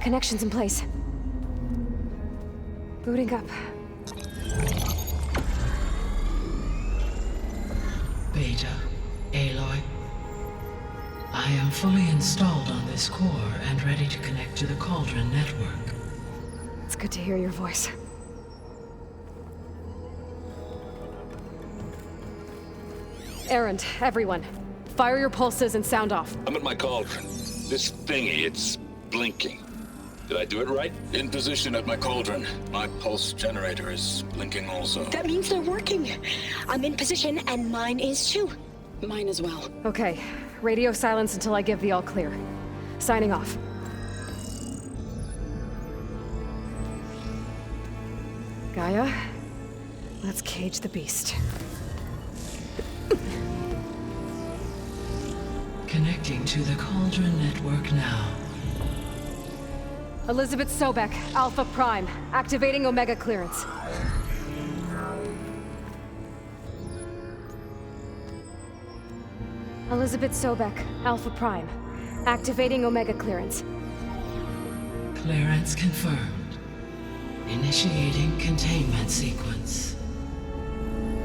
Connections in place. Booting up. Beta, Aloy. I am fully installed on this core and ready to connect to the Cauldron network. It's good to hear your voice. Errand, everyone. Fire your pulses and sound off. I'm at my Cauldron. This thingy, it's blinking. Did I do it right? In position at my Cauldron. My pulse generator is blinking also. That means they're working. I'm in position, and mine is too. Mine as well. Okay. Radio silence until I give the all clear. Signing off. Gaia, let's cage the beast. Connecting to the Cauldron network now. Elizabeth Sobek, Alpha Prime, activating Omega clearance. Elizabeth Sobek, Alpha Prime, activating Omega clearance. Clearance confirmed. Initiating containment sequence.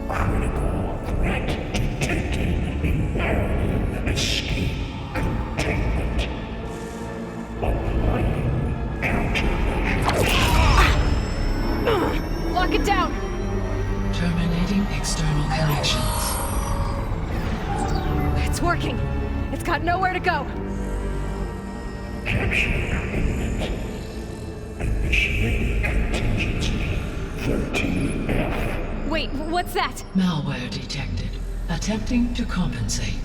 Critical threat detected in area escape containment. Applying Lock it down! Terminating external connections. It's working. It's got nowhere to go. Capture imminent. Initiating contingency 13F. Wait, what's that? Malware detected. Attempting to compensate.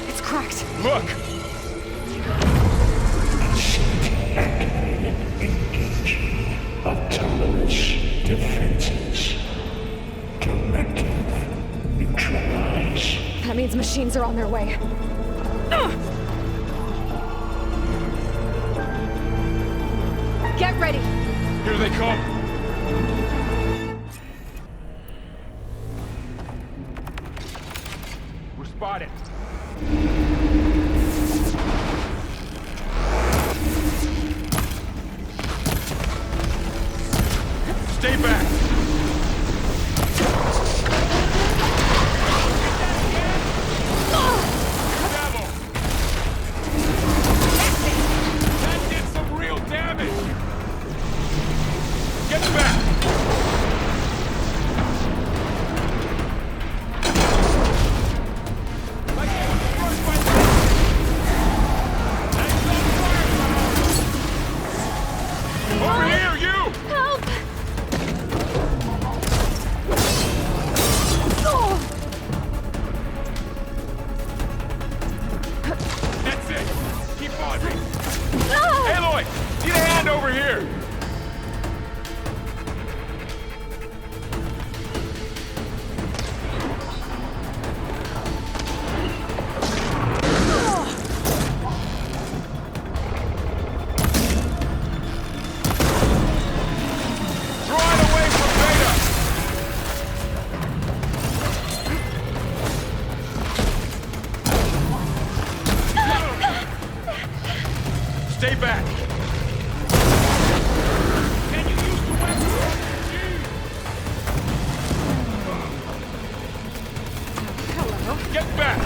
It's cracked. Look! Engaging autonomous defenses. Directive neutralize. That means machines are on their way. Get ready! Here they come! We're spotted. Stay back! Devil! That did some real damage! Get back! Over here, you! Help! That's it! Keep on me! Aloy! Need a hand over here! Draw it away from Beta! Stay back! Can you use the weapon? Hello. Get back!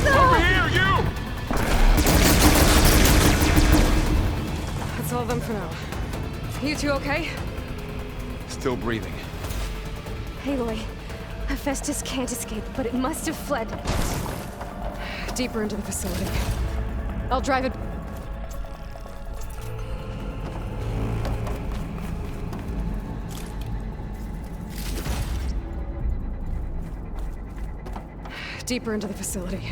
Over here, you! That's all of them for now. You two okay? Still breathing. Aloy, Hephaestus can't escape, but it must have fled. Deeper into the facility. I'll drive it. Deeper into the facility.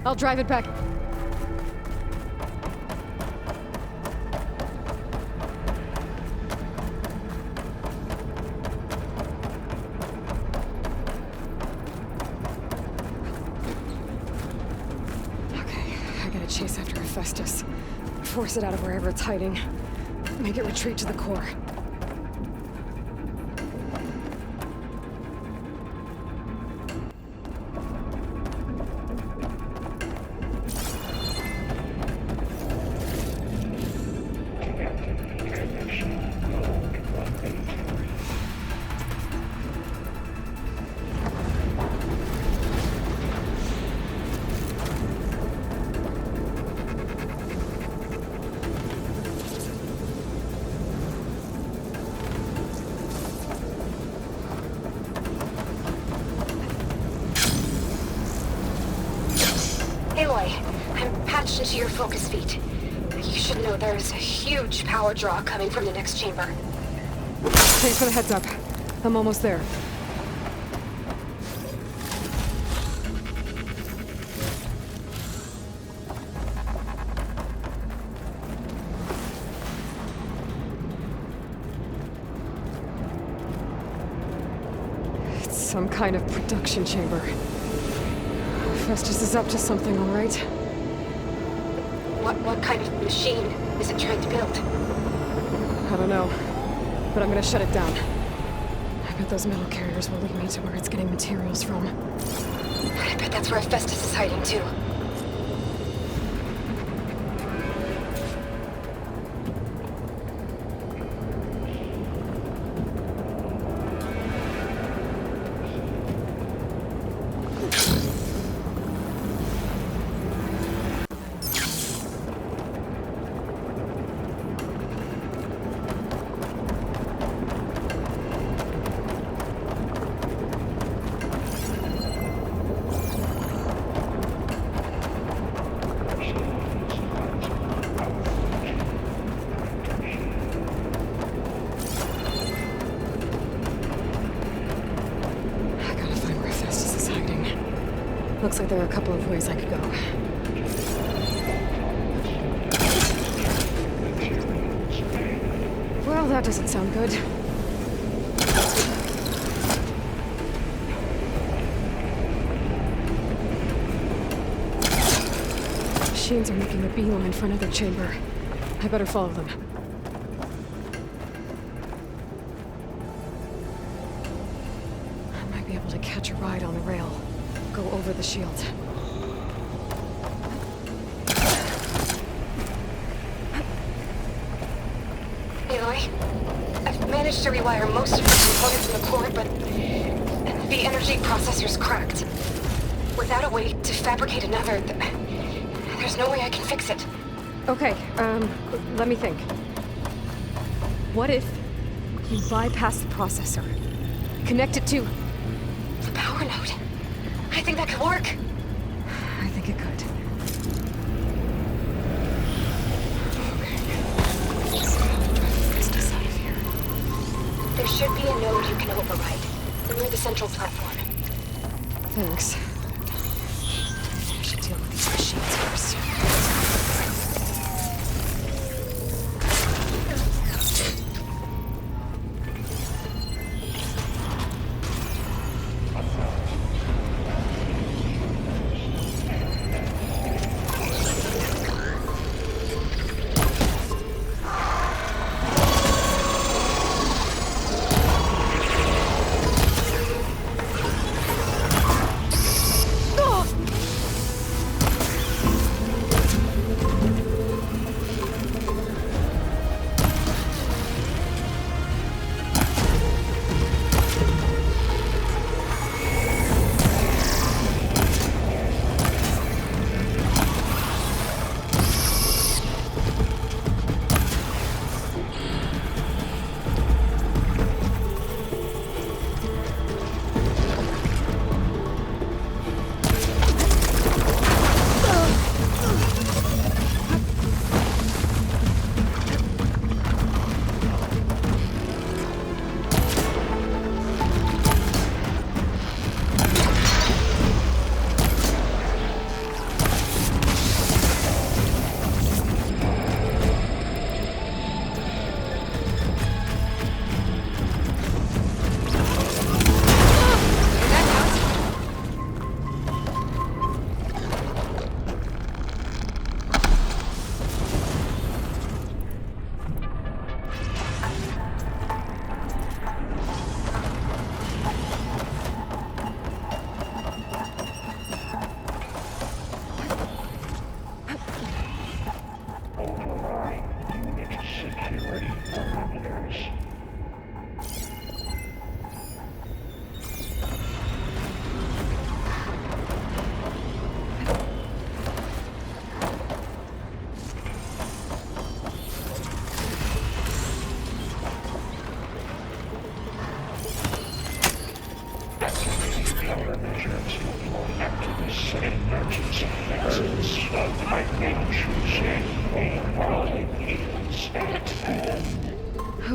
I'll drive it back. Chase after Hephaestus. Force it out of wherever it's hiding. Make it retreat to the core. I'm patched into your focus feed. You should know there's a huge power draw coming from the next chamber. Thanks for the heads up. I'm almost there. It's some kind of production chamber. Festus is up to something, all right? What kind of machine is it trying to build? I don't know, but I'm gonna shut it down. I bet those metal carriers will lead me to where it's getting materials from. I bet that's where Festus is hiding too. Looks like there are a couple of ways I could go. Well, that doesn't sound good. Machines are making a beeline for another chamber. I better follow them. I might be able to catch a ride on the rail. Go over the shield. Aloy, I've managed to rewire most of the components in the core, but the energy processor's cracked. Without a way to fabricate another, there's no way I can fix it. Okay, let me think. What if you bypass the processor? Connect it to the power node. I think that could work. I think it could. There should be a node you can override, near the central platform. Thanks. I should deal with these machines first.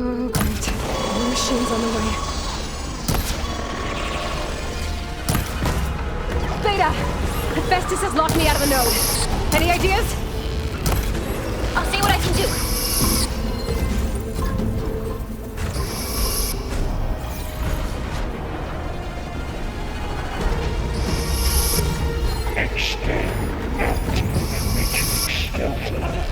Oh, great. More machines on the way. Beta! Hephaestus has locked me out of the node. Any ideas? I'll see what I can do. Extend active matrix filter.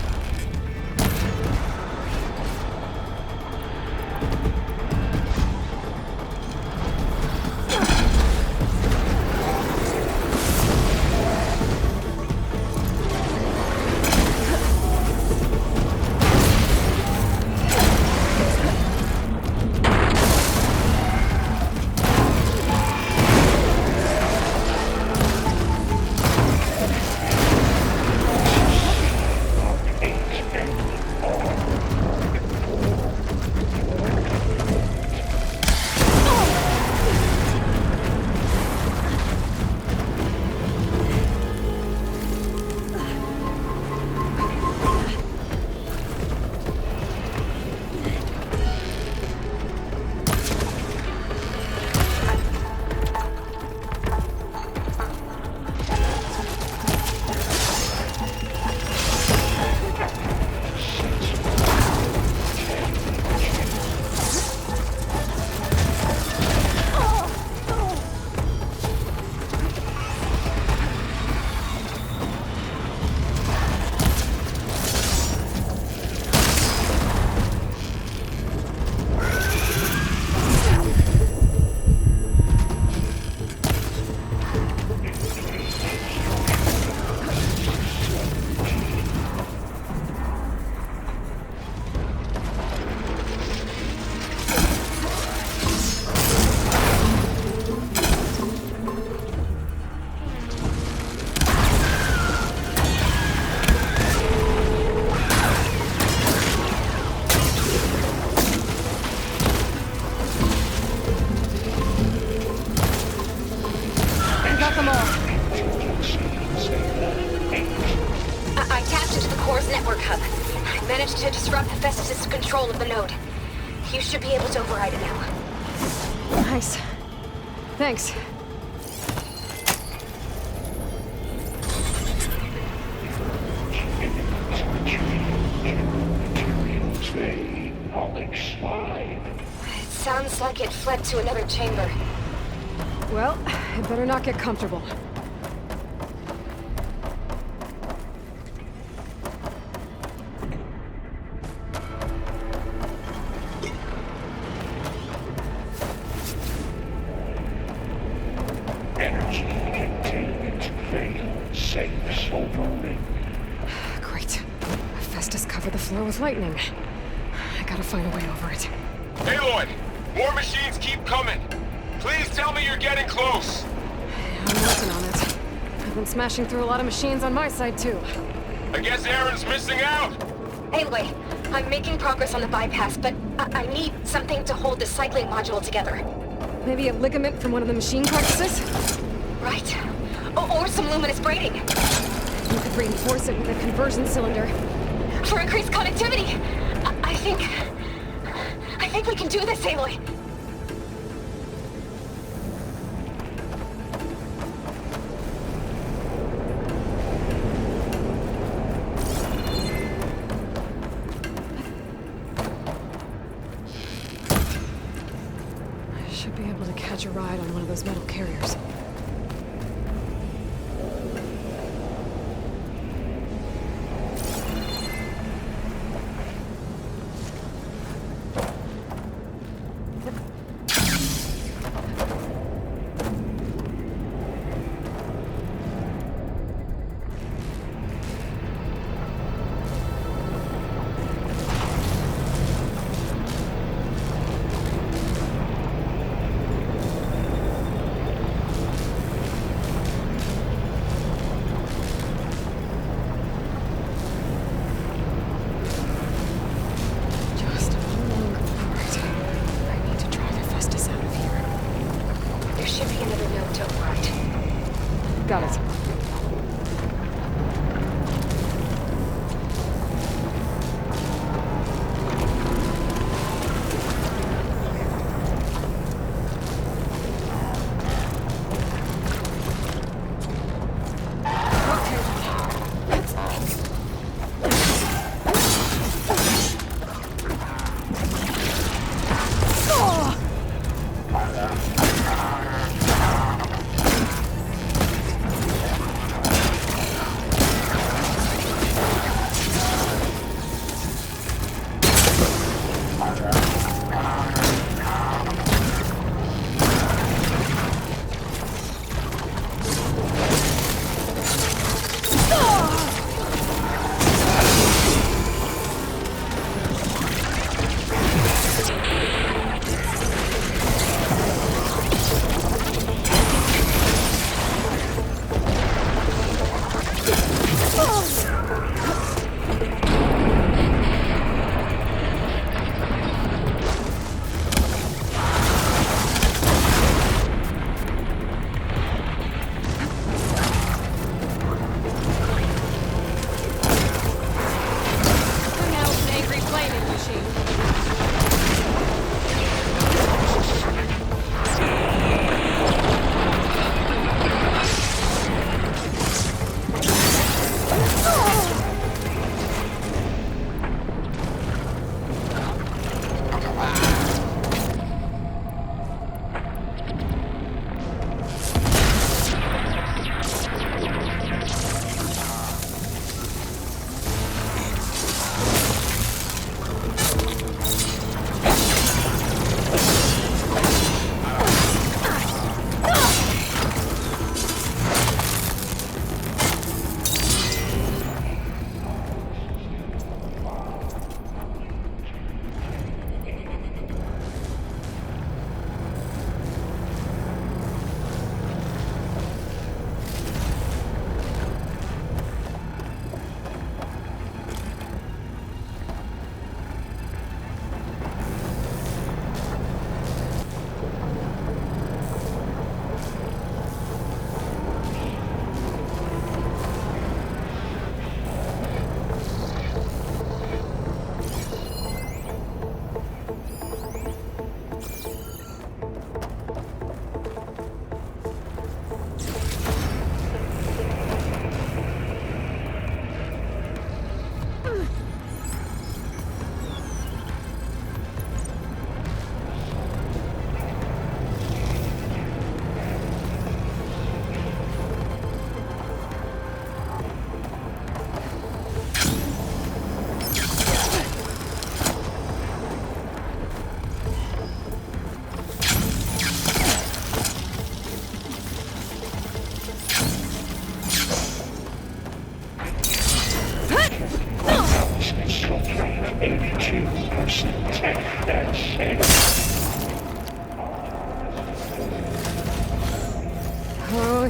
Photon's network hub. I managed to disrupt Hephaestus' control of the node. You should be able to override it now. Nice. Thanks. It sounds like it fled to another chamber. Well, I better not get comfortable. Energy containment failed. Safe overring. Great. Hephaestus covered the floor with lightning. I gotta find a way over it. Aloy! More machines keep coming! Please tell me you're getting close! I'm working on it. I've been smashing through a lot of machines on my side, too. I guess Aaron's missing out! Anyway, I'm making progress on the bypass, but I need something to hold the cycling module together. Maybe a ligament from one of the machine carcasses? Right. Or some luminous braiding. You could reinforce it with a conversion cylinder. For increased connectivity! I think we can do this, Aloy. I should be able to catch a ride on one of those metal carriers.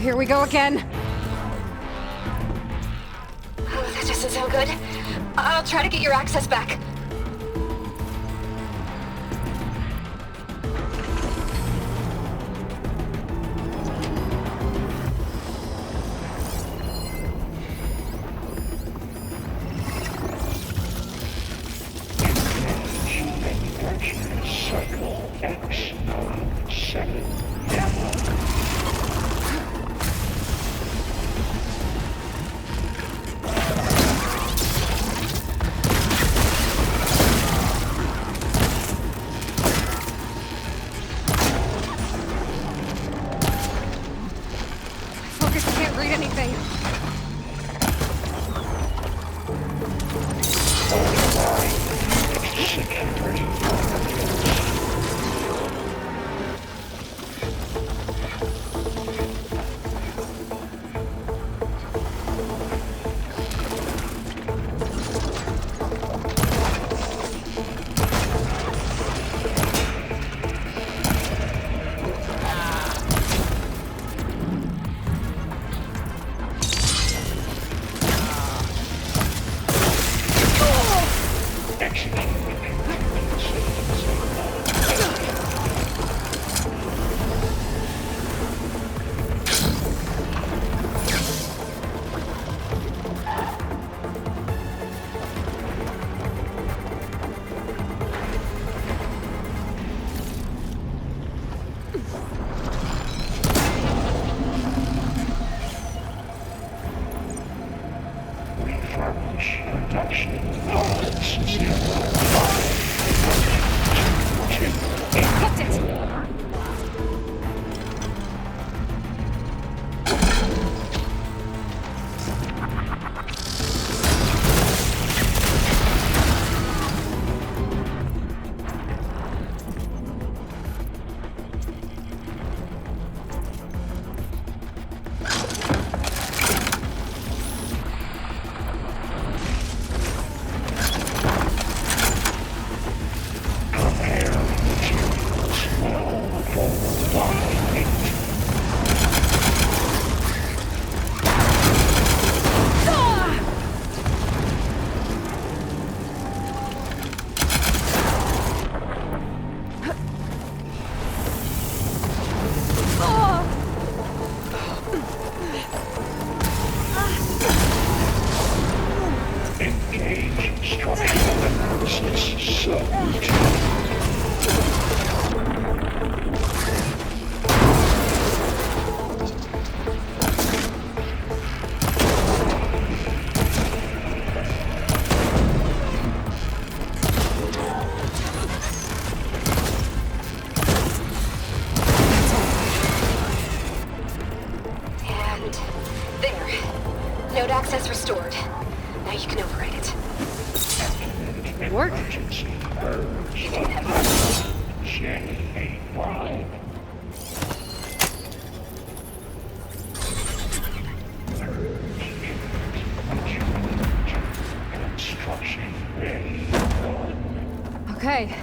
here we go again. Oh, that doesn't sound good. I'll try to get your access back. Cycle X97 Gamma. Focus can't read anything. Node access restored. Now you can override it. Work. Okay.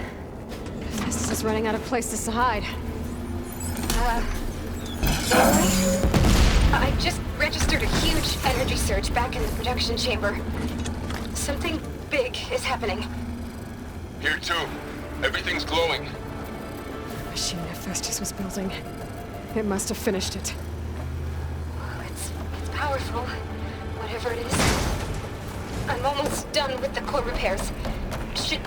This is running out of places to hide. I just registered a huge energy surge back in the production chamber. Something big is happening. Here too. Everything's glowing. The machine Hephaestus was building. It must have finished it. It's powerful, whatever it is. I'm almost done with the core repairs. Should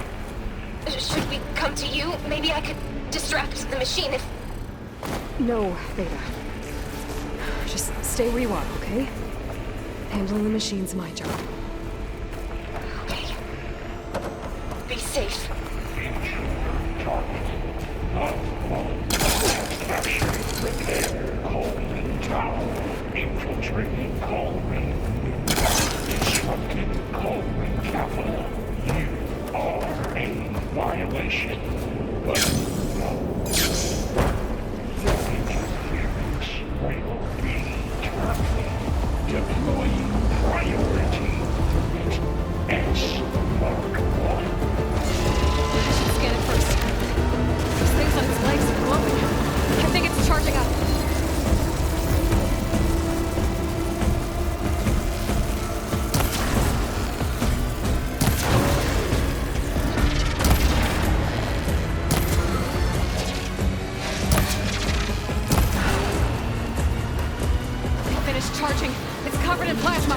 we come to you? Maybe I could distract the machine if... No, Beta. Just stay where you are, okay? Handling the machine's my job. Okay. Be safe. Repair Cauldron Tower. Infiltrating Cauldron. Disrupting Cauldron capital. You are a violation. But no. Your interference will be terminated. Deploying priority. S Mark 1. Scan it first. This thing's on its legs and glowing. I think it's charging up. covered in plasma!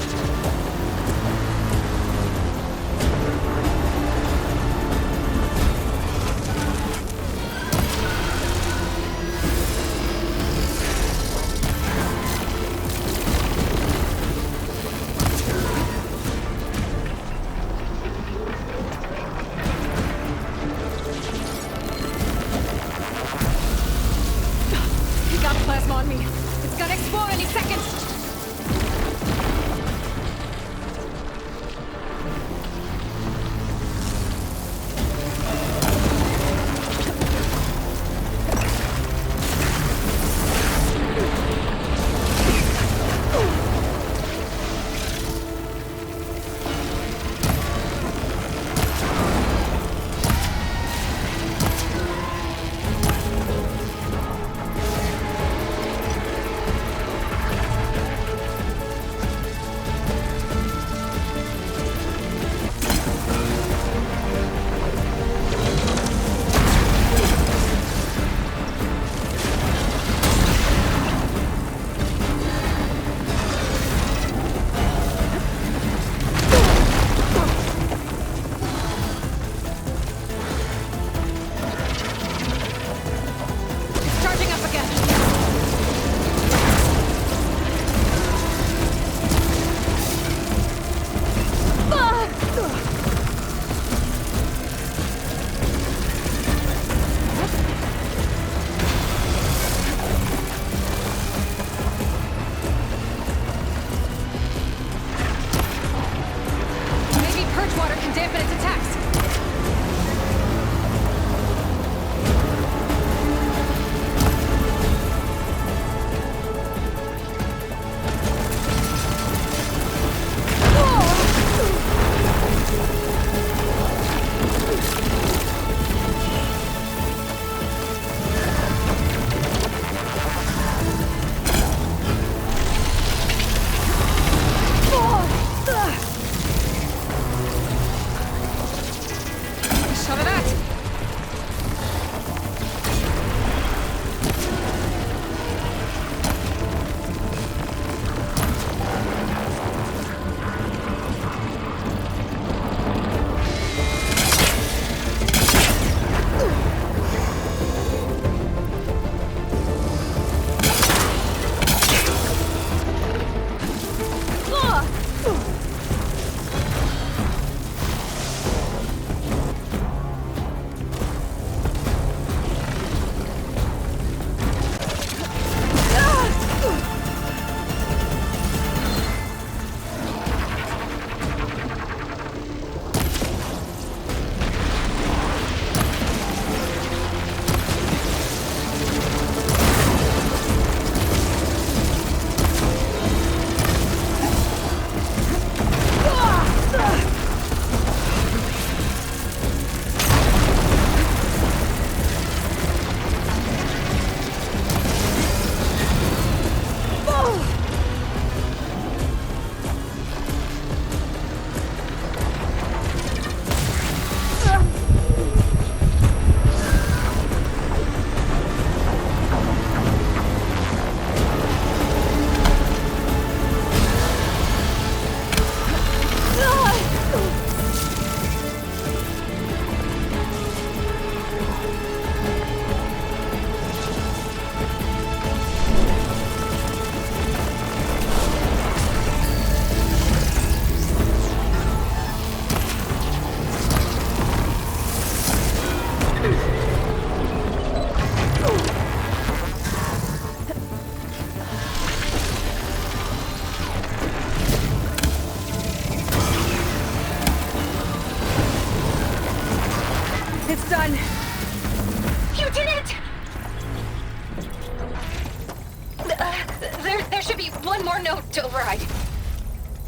To override.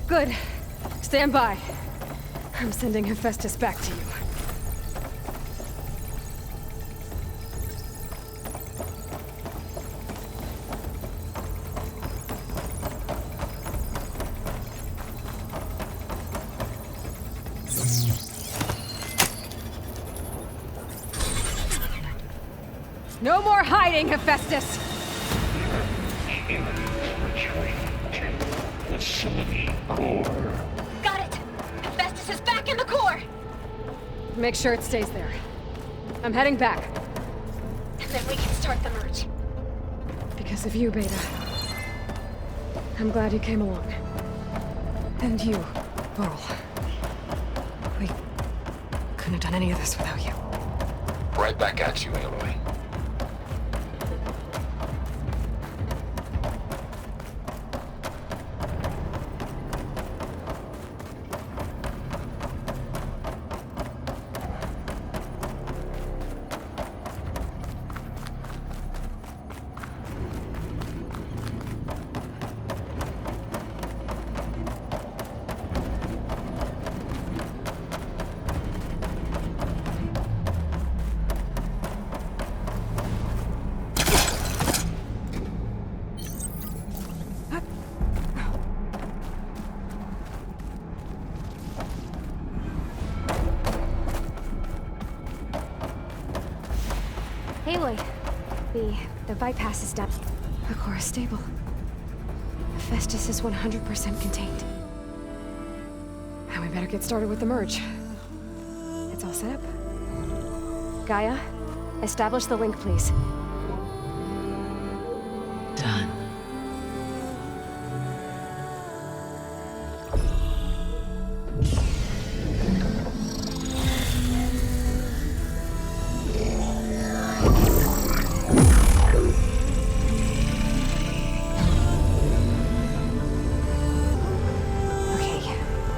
Good. Stand by. I'm sending Hephaestus back to you. No more hiding, Hephaestus! Humans retreat. The facility core. Got it! Hephaestus is back in the core! Make sure it stays there. I'm heading back. And then we can start the merge. Because of you, Beta. I'm glad you came along. And you, Varl. We couldn't have done any of this without you. Right back at you, Aloy. Aloy, the bypass is done. The core is stable. Hephaestus is 100% contained. And we better get started with the merge. It's all set up. Gaia, establish the link, please. Done.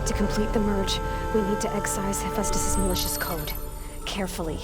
To complete the merge, we need to excise Hephaestus' malicious code. Carefully.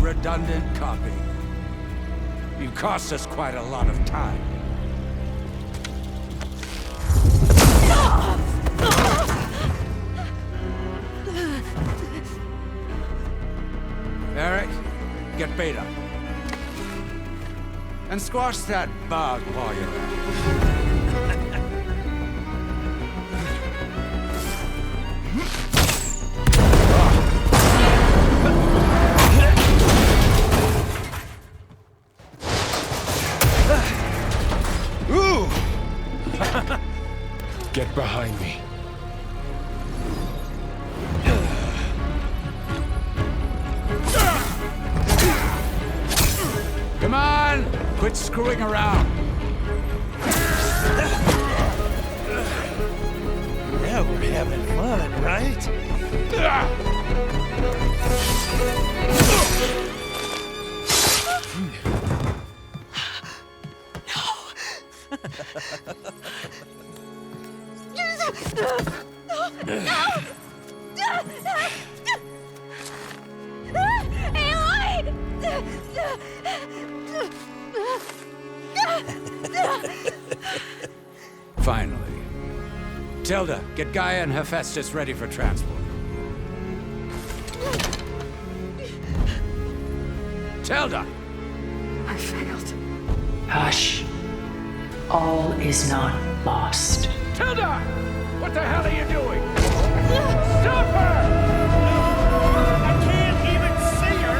Redundant copy. You cost us quite a lot of time. Eric, get Beta. And squash that bug while you're at it. Get behind me. Come on! Quit screwing around. Now we're having fun, right? Finally. Tilda, get Gaia and Hephaestus ready for transport. Tilda! I failed. Hush. All is not lost. Tilda! What the hell are you doing? Stop her! I can't even see her!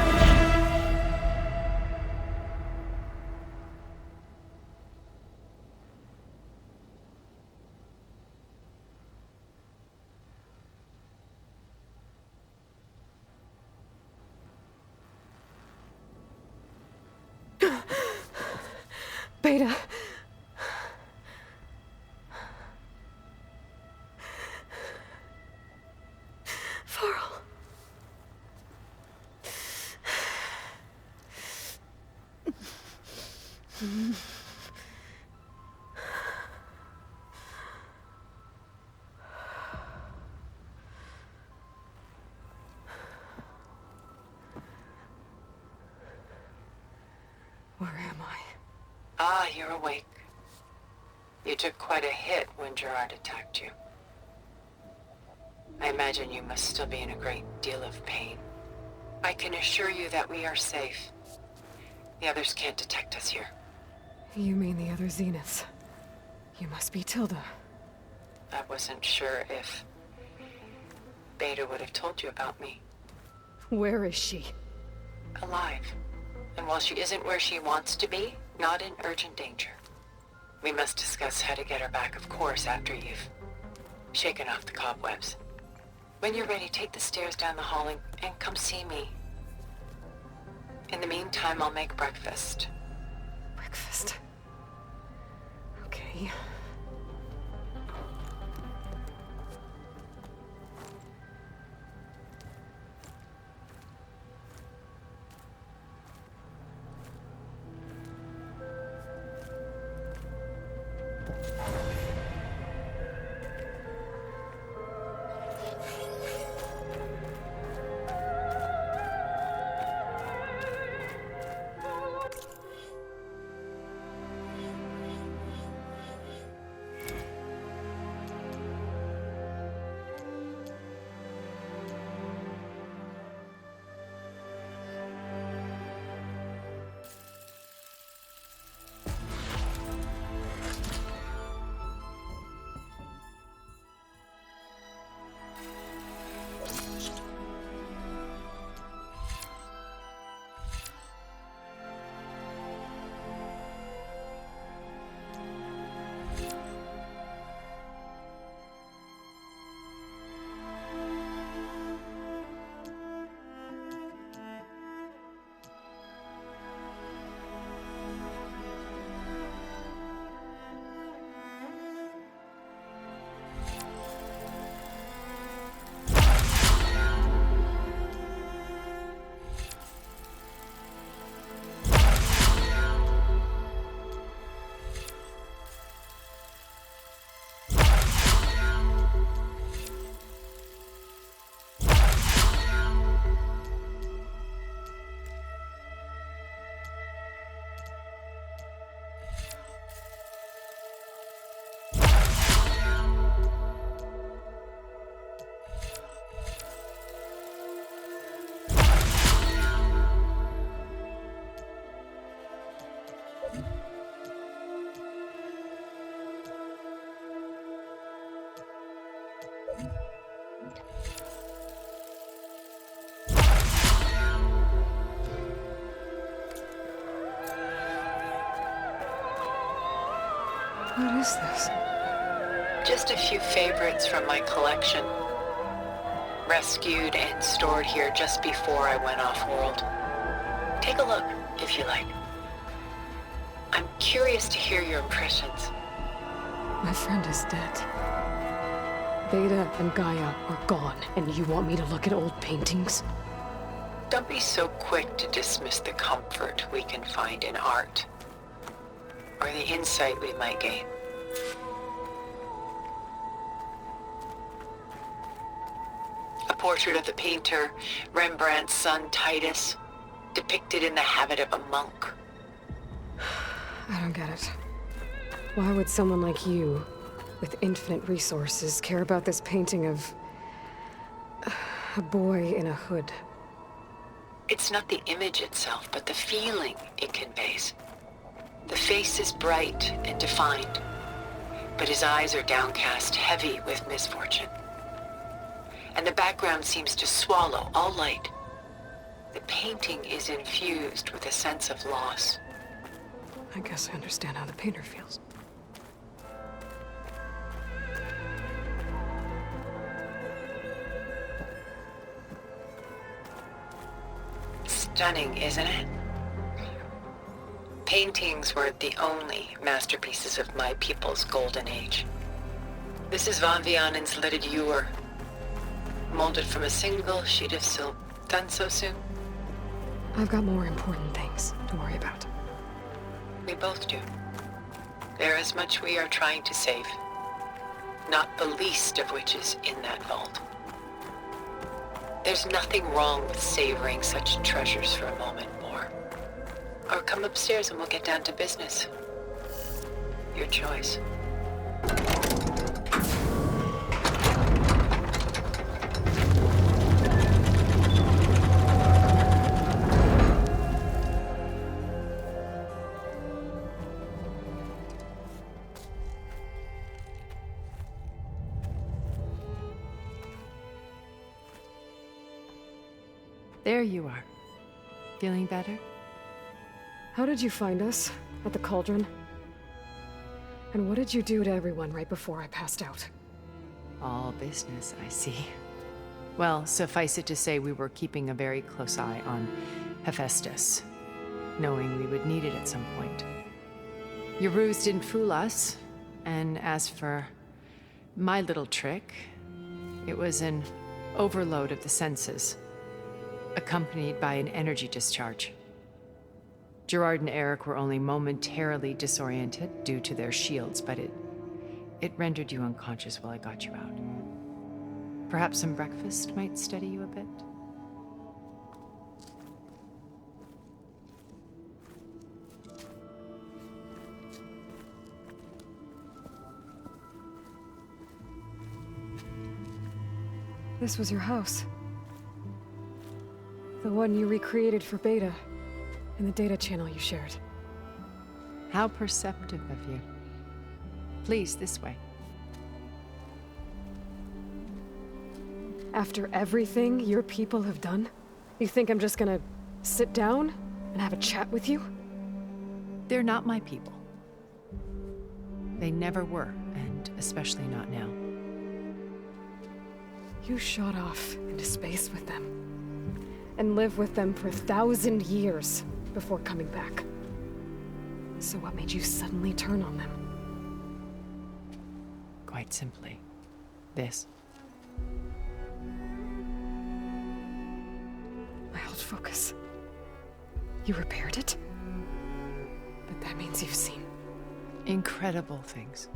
Beta. Faro. Where am I? Ah, you're awake. You took quite a hit when Gerard attacked you. I imagine you must still be in a great deal of pain. I can assure you that we are safe. The others can't detect us here. You mean the other Zeniths? You must be Tilda. I wasn't sure if Beta would have told you about me. Where is she? Alive. And while she isn't where she wants to be, not in urgent danger. We must discuss how to get her back, of course, after you've shaken off the cobwebs. When you're ready, take the stairs down the hall and come see me. In the meantime, I'll make breakfast. Breakfast? Okay. What is this? Just a few favorites from my collection. Rescued and stored here just before I went off-world. Take a look, if you like. I'm curious to hear your impressions. My friend is dead. Beta and Gaia are gone, and you want me to look at old paintings? Don't be so quick to dismiss the comfort we can find in art, or the insight we might gain. A portrait of the painter, Rembrandt's son Titus, depicted in the habit of a monk. I don't get it. Why would someone like you, with infinite resources, care about this painting of a boy in a hood? It's not the image itself, but the feeling it conveys. The face is bright and defined, but his eyes are downcast, heavy with misfortune. And the background seems to swallow all light. The painting is infused with a sense of loss. I guess I understand how the painter feels. Stunning, isn't it? paintings weren't the only masterpieces of my people's golden age. This is Van Vianen's lidded ewer, molded from a single sheet of silk. Done so soon? I've got more important things to worry about. We both do. There is much we are trying to save, not the least of which is in that vault. There's nothing wrong with savoring such treasures for a moment more. Or come upstairs and we'll get down to business. Your choice. There you are. Feeling better? How did you find us? At the Cauldron? And what did you do to everyone right before I passed out? All business, I see. Well, suffice it to say we were keeping a very close eye on Hephaestus, knowing we would need it at some point. Your ruse didn't fool us, and as for my little trick, it was an overload of the senses, accompanied by an energy discharge. Gerard and Eric were only momentarily disoriented due to their shields, but it rendered you unconscious while I got you out. Perhaps some breakfast might steady you a bit? This was your house. The one you recreated for Beta, in the data channel you shared. How perceptive of you. Please, this way. After everything your people have done, you think I'm just gonna sit down and have a chat with you? They're not my people. They never were, and especially not now. You shot off into space with them, and lived with them for 1,000 years before coming back. So what made you suddenly turn on them? Quite simply, this. My old focus. You repaired it? But that means you've seen incredible things.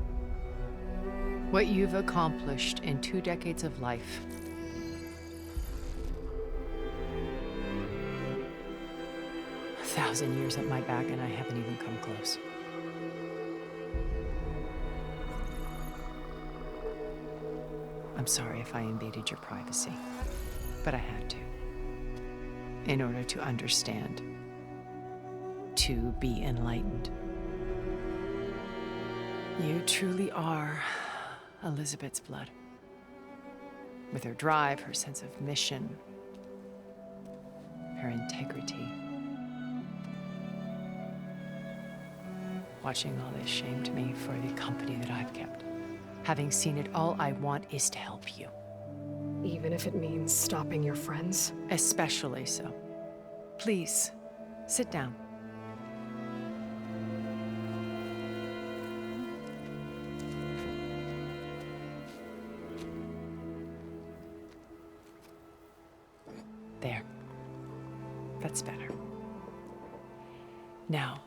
What you've accomplished in 2 decades of life. A 1,000 years at my back and I haven't even come close. I'm sorry if I invaded your privacy, but I had to. In order to understand. To be enlightened. You truly are Elizabeth's blood. With her drive, her sense of mission, her integrity. Watching all this shamed me for the company that I've kept. Having seen it, all I want is to help you. Even if it means stopping your friends? Especially so. Please, sit down. There. That's better. Now,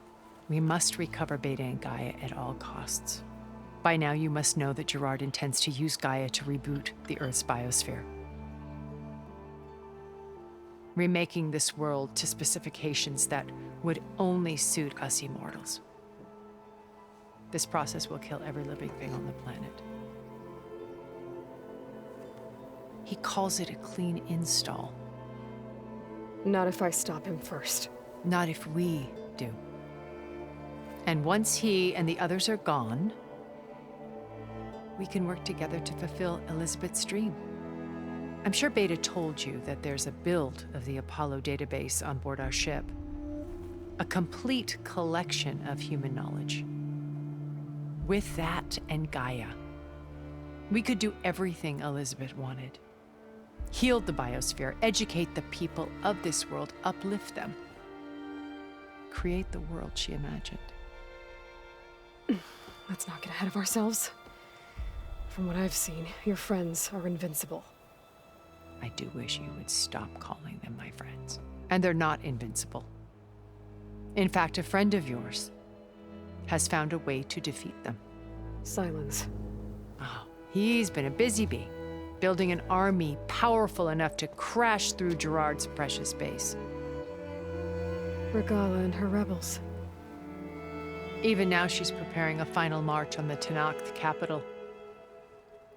we must recover Beta and Gaia at all costs. By now, you must know that Gerard intends to use Gaia to reboot the Earth's biosphere. Remaking this world to specifications that would only suit us immortals. This process will kill every living thing on the planet. He calls it a clean install. Not if I stop him first. Not if we do. And once he and the others are gone, we can work together to fulfill Elizabeth's dream. I'm sure Beta told you that there's a build of the Apollo database on board our ship. A complete collection of human knowledge. With that and Gaia, we could do everything Elizabeth wanted. Heal the biosphere, educate the people of this world, uplift them. create the world she imagined. Let's not get ahead of ourselves. From what I've seen, your friends are invincible. I do wish you would stop calling them my friends. And they're not invincible. In fact, a friend of yours has found a way to defeat them. Silence. Oh, he's been a busy bee, building an army powerful enough to crash through Gerard's precious base. Regala and her rebels. Even now, she's preparing a final march on the Tenakth capital.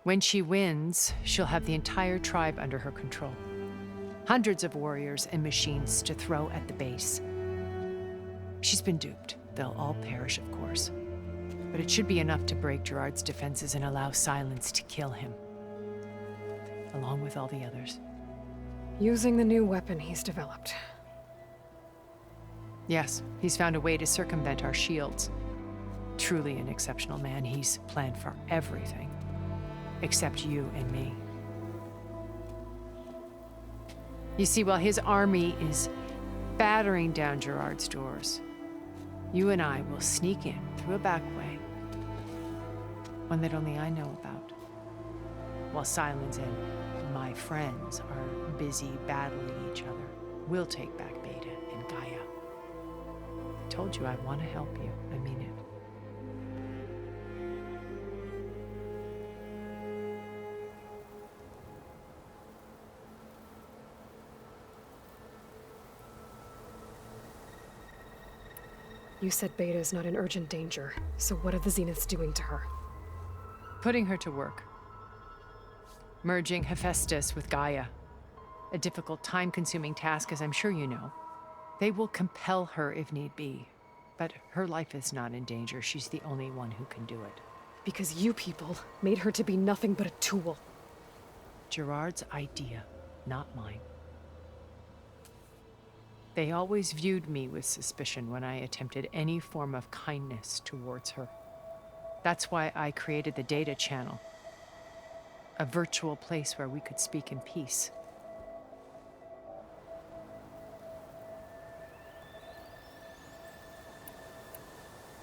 When she wins, she'll have the entire tribe under her control. Hundreds of warriors and machines to throw at the base. She's been duped. They'll all perish, of course. But it should be enough to break Gerard's defenses and allow Silence to kill him. Along with all the others. Using the new weapon he's developed. Yes, he's found a way to circumvent our shields. Truly an exceptional man. He's planned for everything. Except you and me. You see, while his army is battering down Gerard's doors, you and I will sneak in through a back way. One that only I know about. While Silence and my friends are busy battling each other, we'll take back Beta and Gaia. I told you I want to help you. I mean it. You said Beta is not in urgent danger, so what are the Zeniths doing to her? Putting her to work. Merging Hephaestus with Gaia. A difficult, time-consuming task, as I'm sure you know. They will compel her if need be. But her life is not in danger. She's the only one who can do it. Because you people made her to be nothing but a tool. Gerard's idea, not mine. They always viewed me with suspicion when I attempted any form of kindness towards her. That's why I created the data channel. A virtual place where we could speak in peace.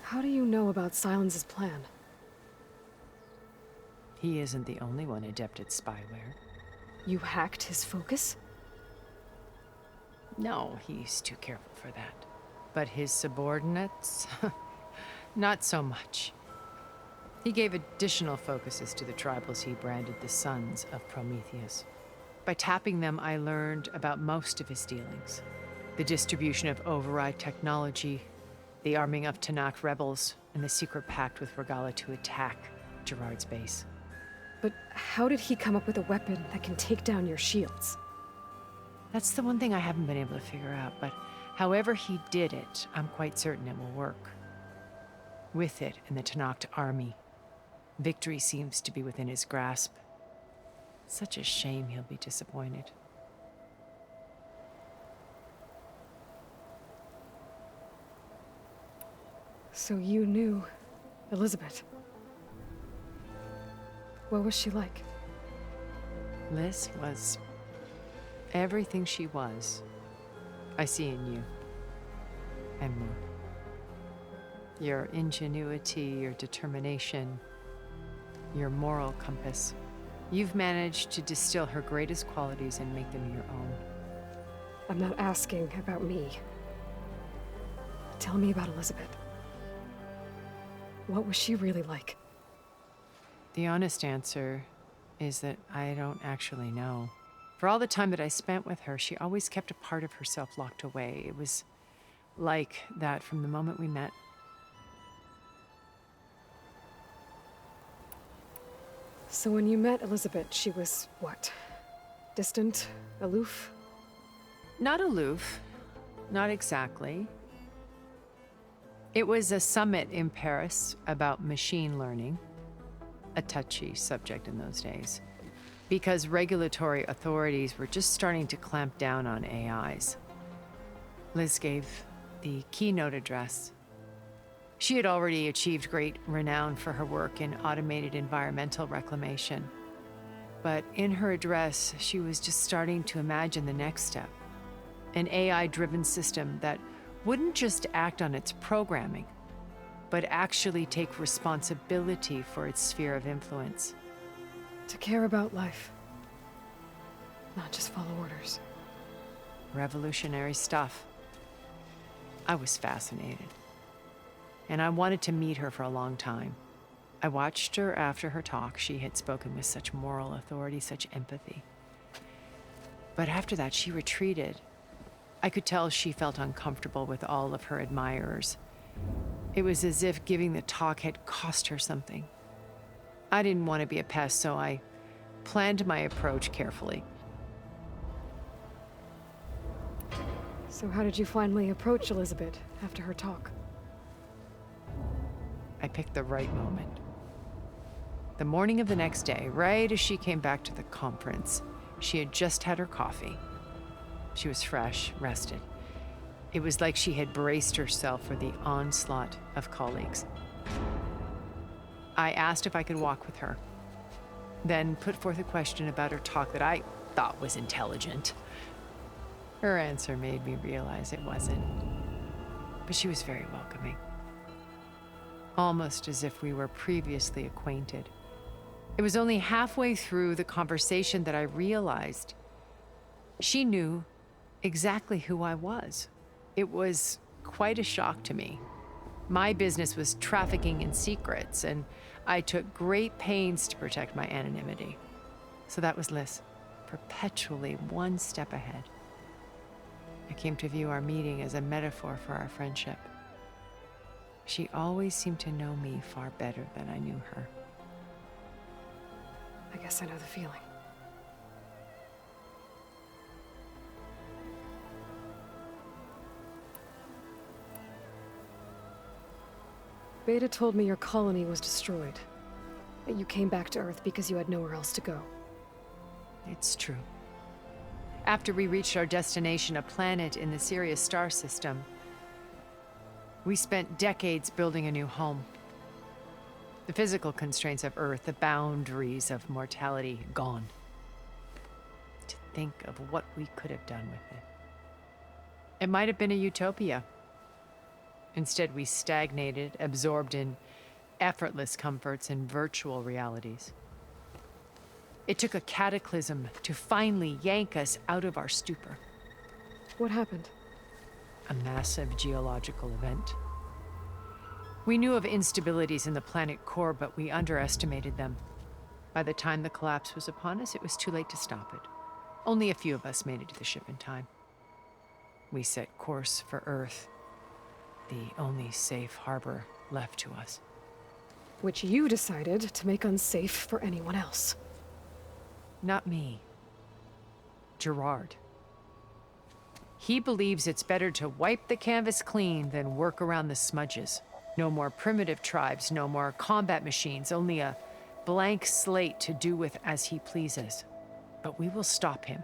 How do you know about Silence's plan? He isn't the only one adept at spyware. You hacked his focus? No, he's too careful for that. But his subordinates? Not so much. He gave additional focuses to the tribals he branded the Sons of Prometheus. By tapping them, I learned about most of his dealings. The distribution of override technology, the arming of Tenakth rebels, and the secret pact with Regala to attack Gerard's base. But how did he come up with a weapon that can take down your shields? That's the one thing I haven't been able to figure out, but however he did it, I'm quite certain it will work. With it and the Tenakth army, victory seems to be within his grasp. Such a shame he'll be disappointed. So you knew Elizabeth. What was she like? Liz was everything she was. I see in you. And more. Your ingenuity, your determination, your moral compass. You've managed to distill her greatest qualities and make them your own. I'm not asking about me. Tell me about Elizabeth. What was she really like? The honest answer is that I don't actually know. For all the time that I spent with her, she always kept a part of herself locked away. It was like that from the moment we met. So when you met Elizabeth, she was what? Distant? Aloof? Not aloof. Not exactly. It was a summit in Paris about machine learning. A touchy subject in those days. Because regulatory authorities were just starting to clamp down on AIs. Liz gave the keynote address. She had already achieved great renown for her work in automated environmental reclamation. But in her address, she was just starting to imagine the next step. An AI-driven system that wouldn't just act on its programming, but actually take responsibility for its sphere of influence. To care about life, not just follow orders. Revolutionary stuff. I was fascinated, and I wanted to meet her for a long time. I watched her after her talk. She had spoken with such moral authority, such empathy. But after that, she retreated. I could tell she felt uncomfortable with all of her admirers. It was as if giving the talk had cost her something. I didn't want to be a pest, so I planned my approach carefully. So how did you finally approach Elizabeth after her talk? I picked the right moment. The morning of the next day, right as she came back to the conference, she had just had her coffee. She was fresh, rested. It was like she had braced herself for the onslaught of colleagues. I asked if I could walk with her, then put forth a question about her talk that I thought was intelligent. Her answer made me realize it wasn't, but she was very welcoming. Almost as if we were previously acquainted. It was only halfway through the conversation that I realized she knew exactly who I was. It was quite a shock to me. My business was trafficking in secrets, and I took great pains to protect my anonymity. So that was Liz, perpetually one step ahead. I came to view our meeting as a metaphor for our friendship. She always seemed to know me far better than I knew her. I guess I know the feeling. Beta told me your colony was destroyed. That you came back to Earth because you had nowhere else to go. It's true. After we reached our destination, a planet in the Sirius star system, we spent decades building a new home. The physical constraints of Earth, the boundaries of mortality, gone. To think of what we could have done with it. It might have been a utopia. Instead, we stagnated, absorbed in effortless comforts and virtual realities. It took a cataclysm to finally yank us out of our stupor. What happened? A massive geological event. We knew of instabilities in the planet core, but we underestimated them. By the time the collapse was upon us, it was too late to stop it. Only a few of us made it to the ship in time. We set course for Earth, the only safe harbor left to us. Which you decided to make unsafe for anyone else. Not me. Gerard. He believes it's better to wipe the canvas clean than work around the smudges. No more primitive tribes, no more combat machines, only a blank slate to do with as he pleases. But we will stop him.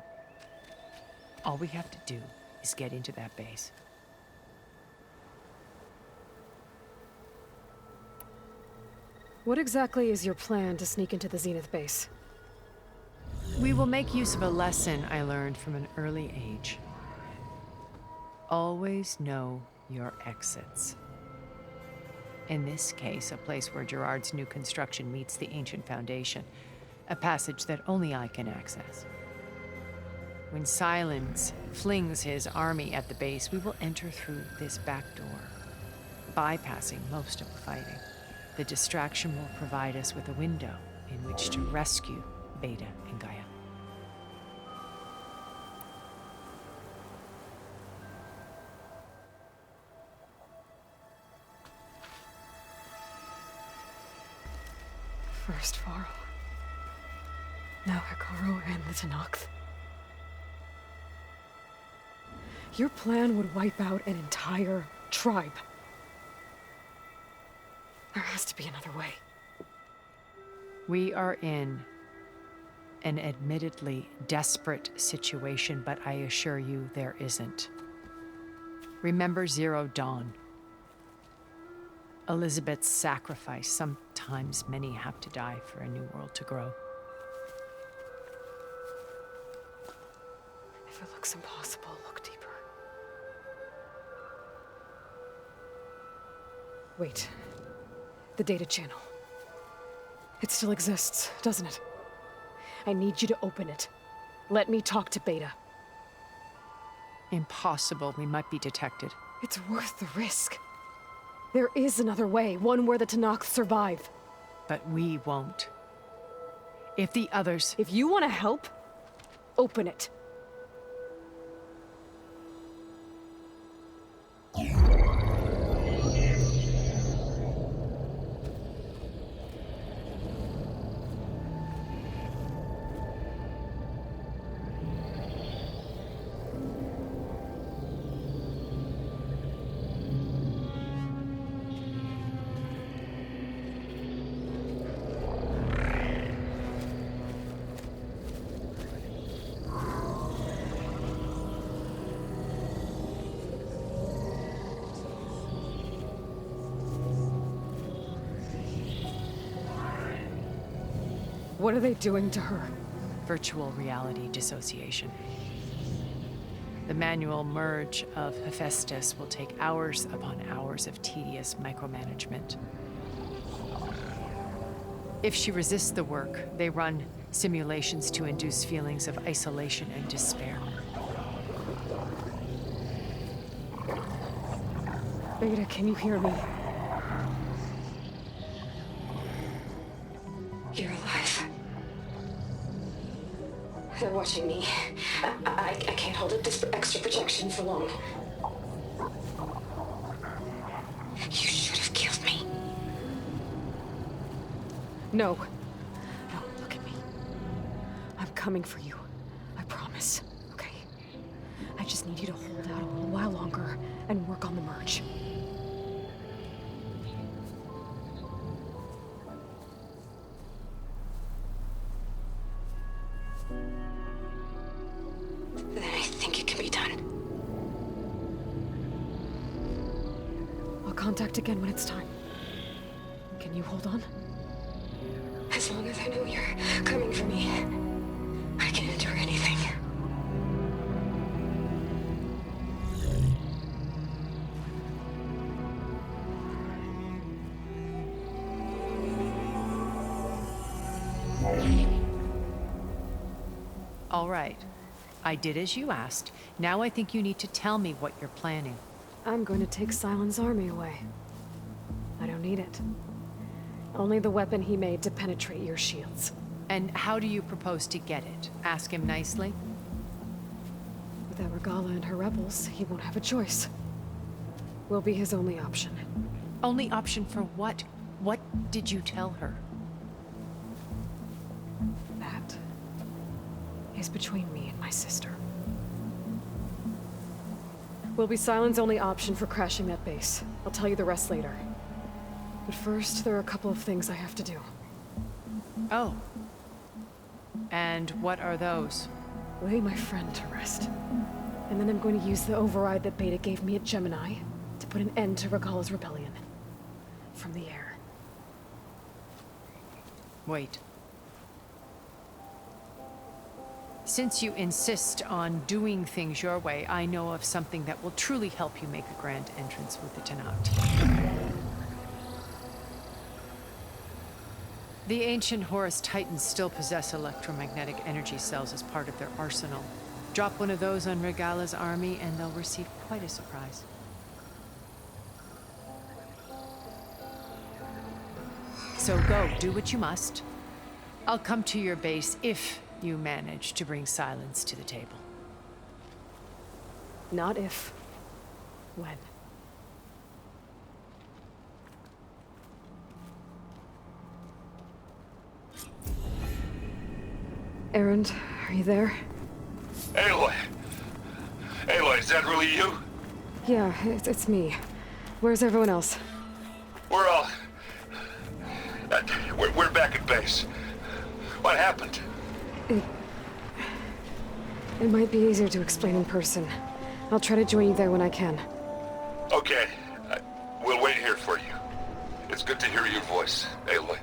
All we have to do is get into that base. What exactly is your plan to sneak into the Zenith base? We will make use of a lesson I learned from an early age. Always know your exits. In this case, a place where Gerard's new construction meets the ancient foundation, a passage that only I can access. When Silence flings his army at the base, we will enter through this back door, bypassing most of the fighting. The distraction will provide us with a window in which to rescue Beta and Gaia. First Faro. Now Hikaru and the Tenakth. Your plan would wipe out an entire tribe. There has to be another way. We are in an admittedly desperate situation, but I assure you there isn't. Remember Zero Dawn. Elizabeth's sacrifice. Sometimes many have to die for a new world to grow. If it looks impossible, look deeper. Wait. The data channel. It still exists, doesn't it? I need you to open it. Let me talk to Beta. Impossible. We might be detected. It's worth the risk. There is another way, one where the Tenakth survive. But we won't. If the others... If you want to help, open it. What are they doing to her? Virtual reality dissociation. The manual merge of Hephaestus will take hours upon hours of tedious micromanagement. If she resists the work, they run simulations to induce feelings of isolation and despair. Beta, can you hear me? You're alive. They're watching me. I can't hold up this extra projection for long. You should have killed me. No. No, look at me. I'm coming for you. I promise. Okay? I just need you to hold out a little while longer and work on the merge. Then I think it can be done. I'll contact again when it's time. Can you hold on? As long as I know you're coming for me, I can endure anything. All right. I did as you asked. Now I think you need to tell me what you're planning. I'm going to take Sylens' army away. I don't need it. Only the weapon he made to penetrate your shields. And how do you propose to get it? Ask him nicely? Without Regala and her rebels, he won't have a choice. We'll be his only option. Only option for what? What did you tell her? That is between me and my sister. Will be Sylens' only option for crashing that base. I'll tell you the rest later. But first, there are a couple of things I have to do. Oh. And what are those? Lay my friend to rest. And then I'm going to use the override that Beta gave me at Gemini to put an end to Regala's rebellion. From the air. Wait. Since you insist on doing things your way, I know of something that will truly help you make a grand entrance with the Tenakth. The ancient Horus Titans still possess electromagnetic energy cells as part of their arsenal. Drop one of those on Regala's army and they'll receive quite a surprise. So go, do what you must. I'll come to your base if you manage to bring Sylens to the table. Not if. When. Erend, are you there? Aloy! Aloy, is that really you? Yeah, it's me. Where's everyone else? We're all... we're back at base. What happened? It might be easier to explain in person. I'll try to join you there when I can. Okay. We'll wait here for you. It's good to hear your voice, Aloy.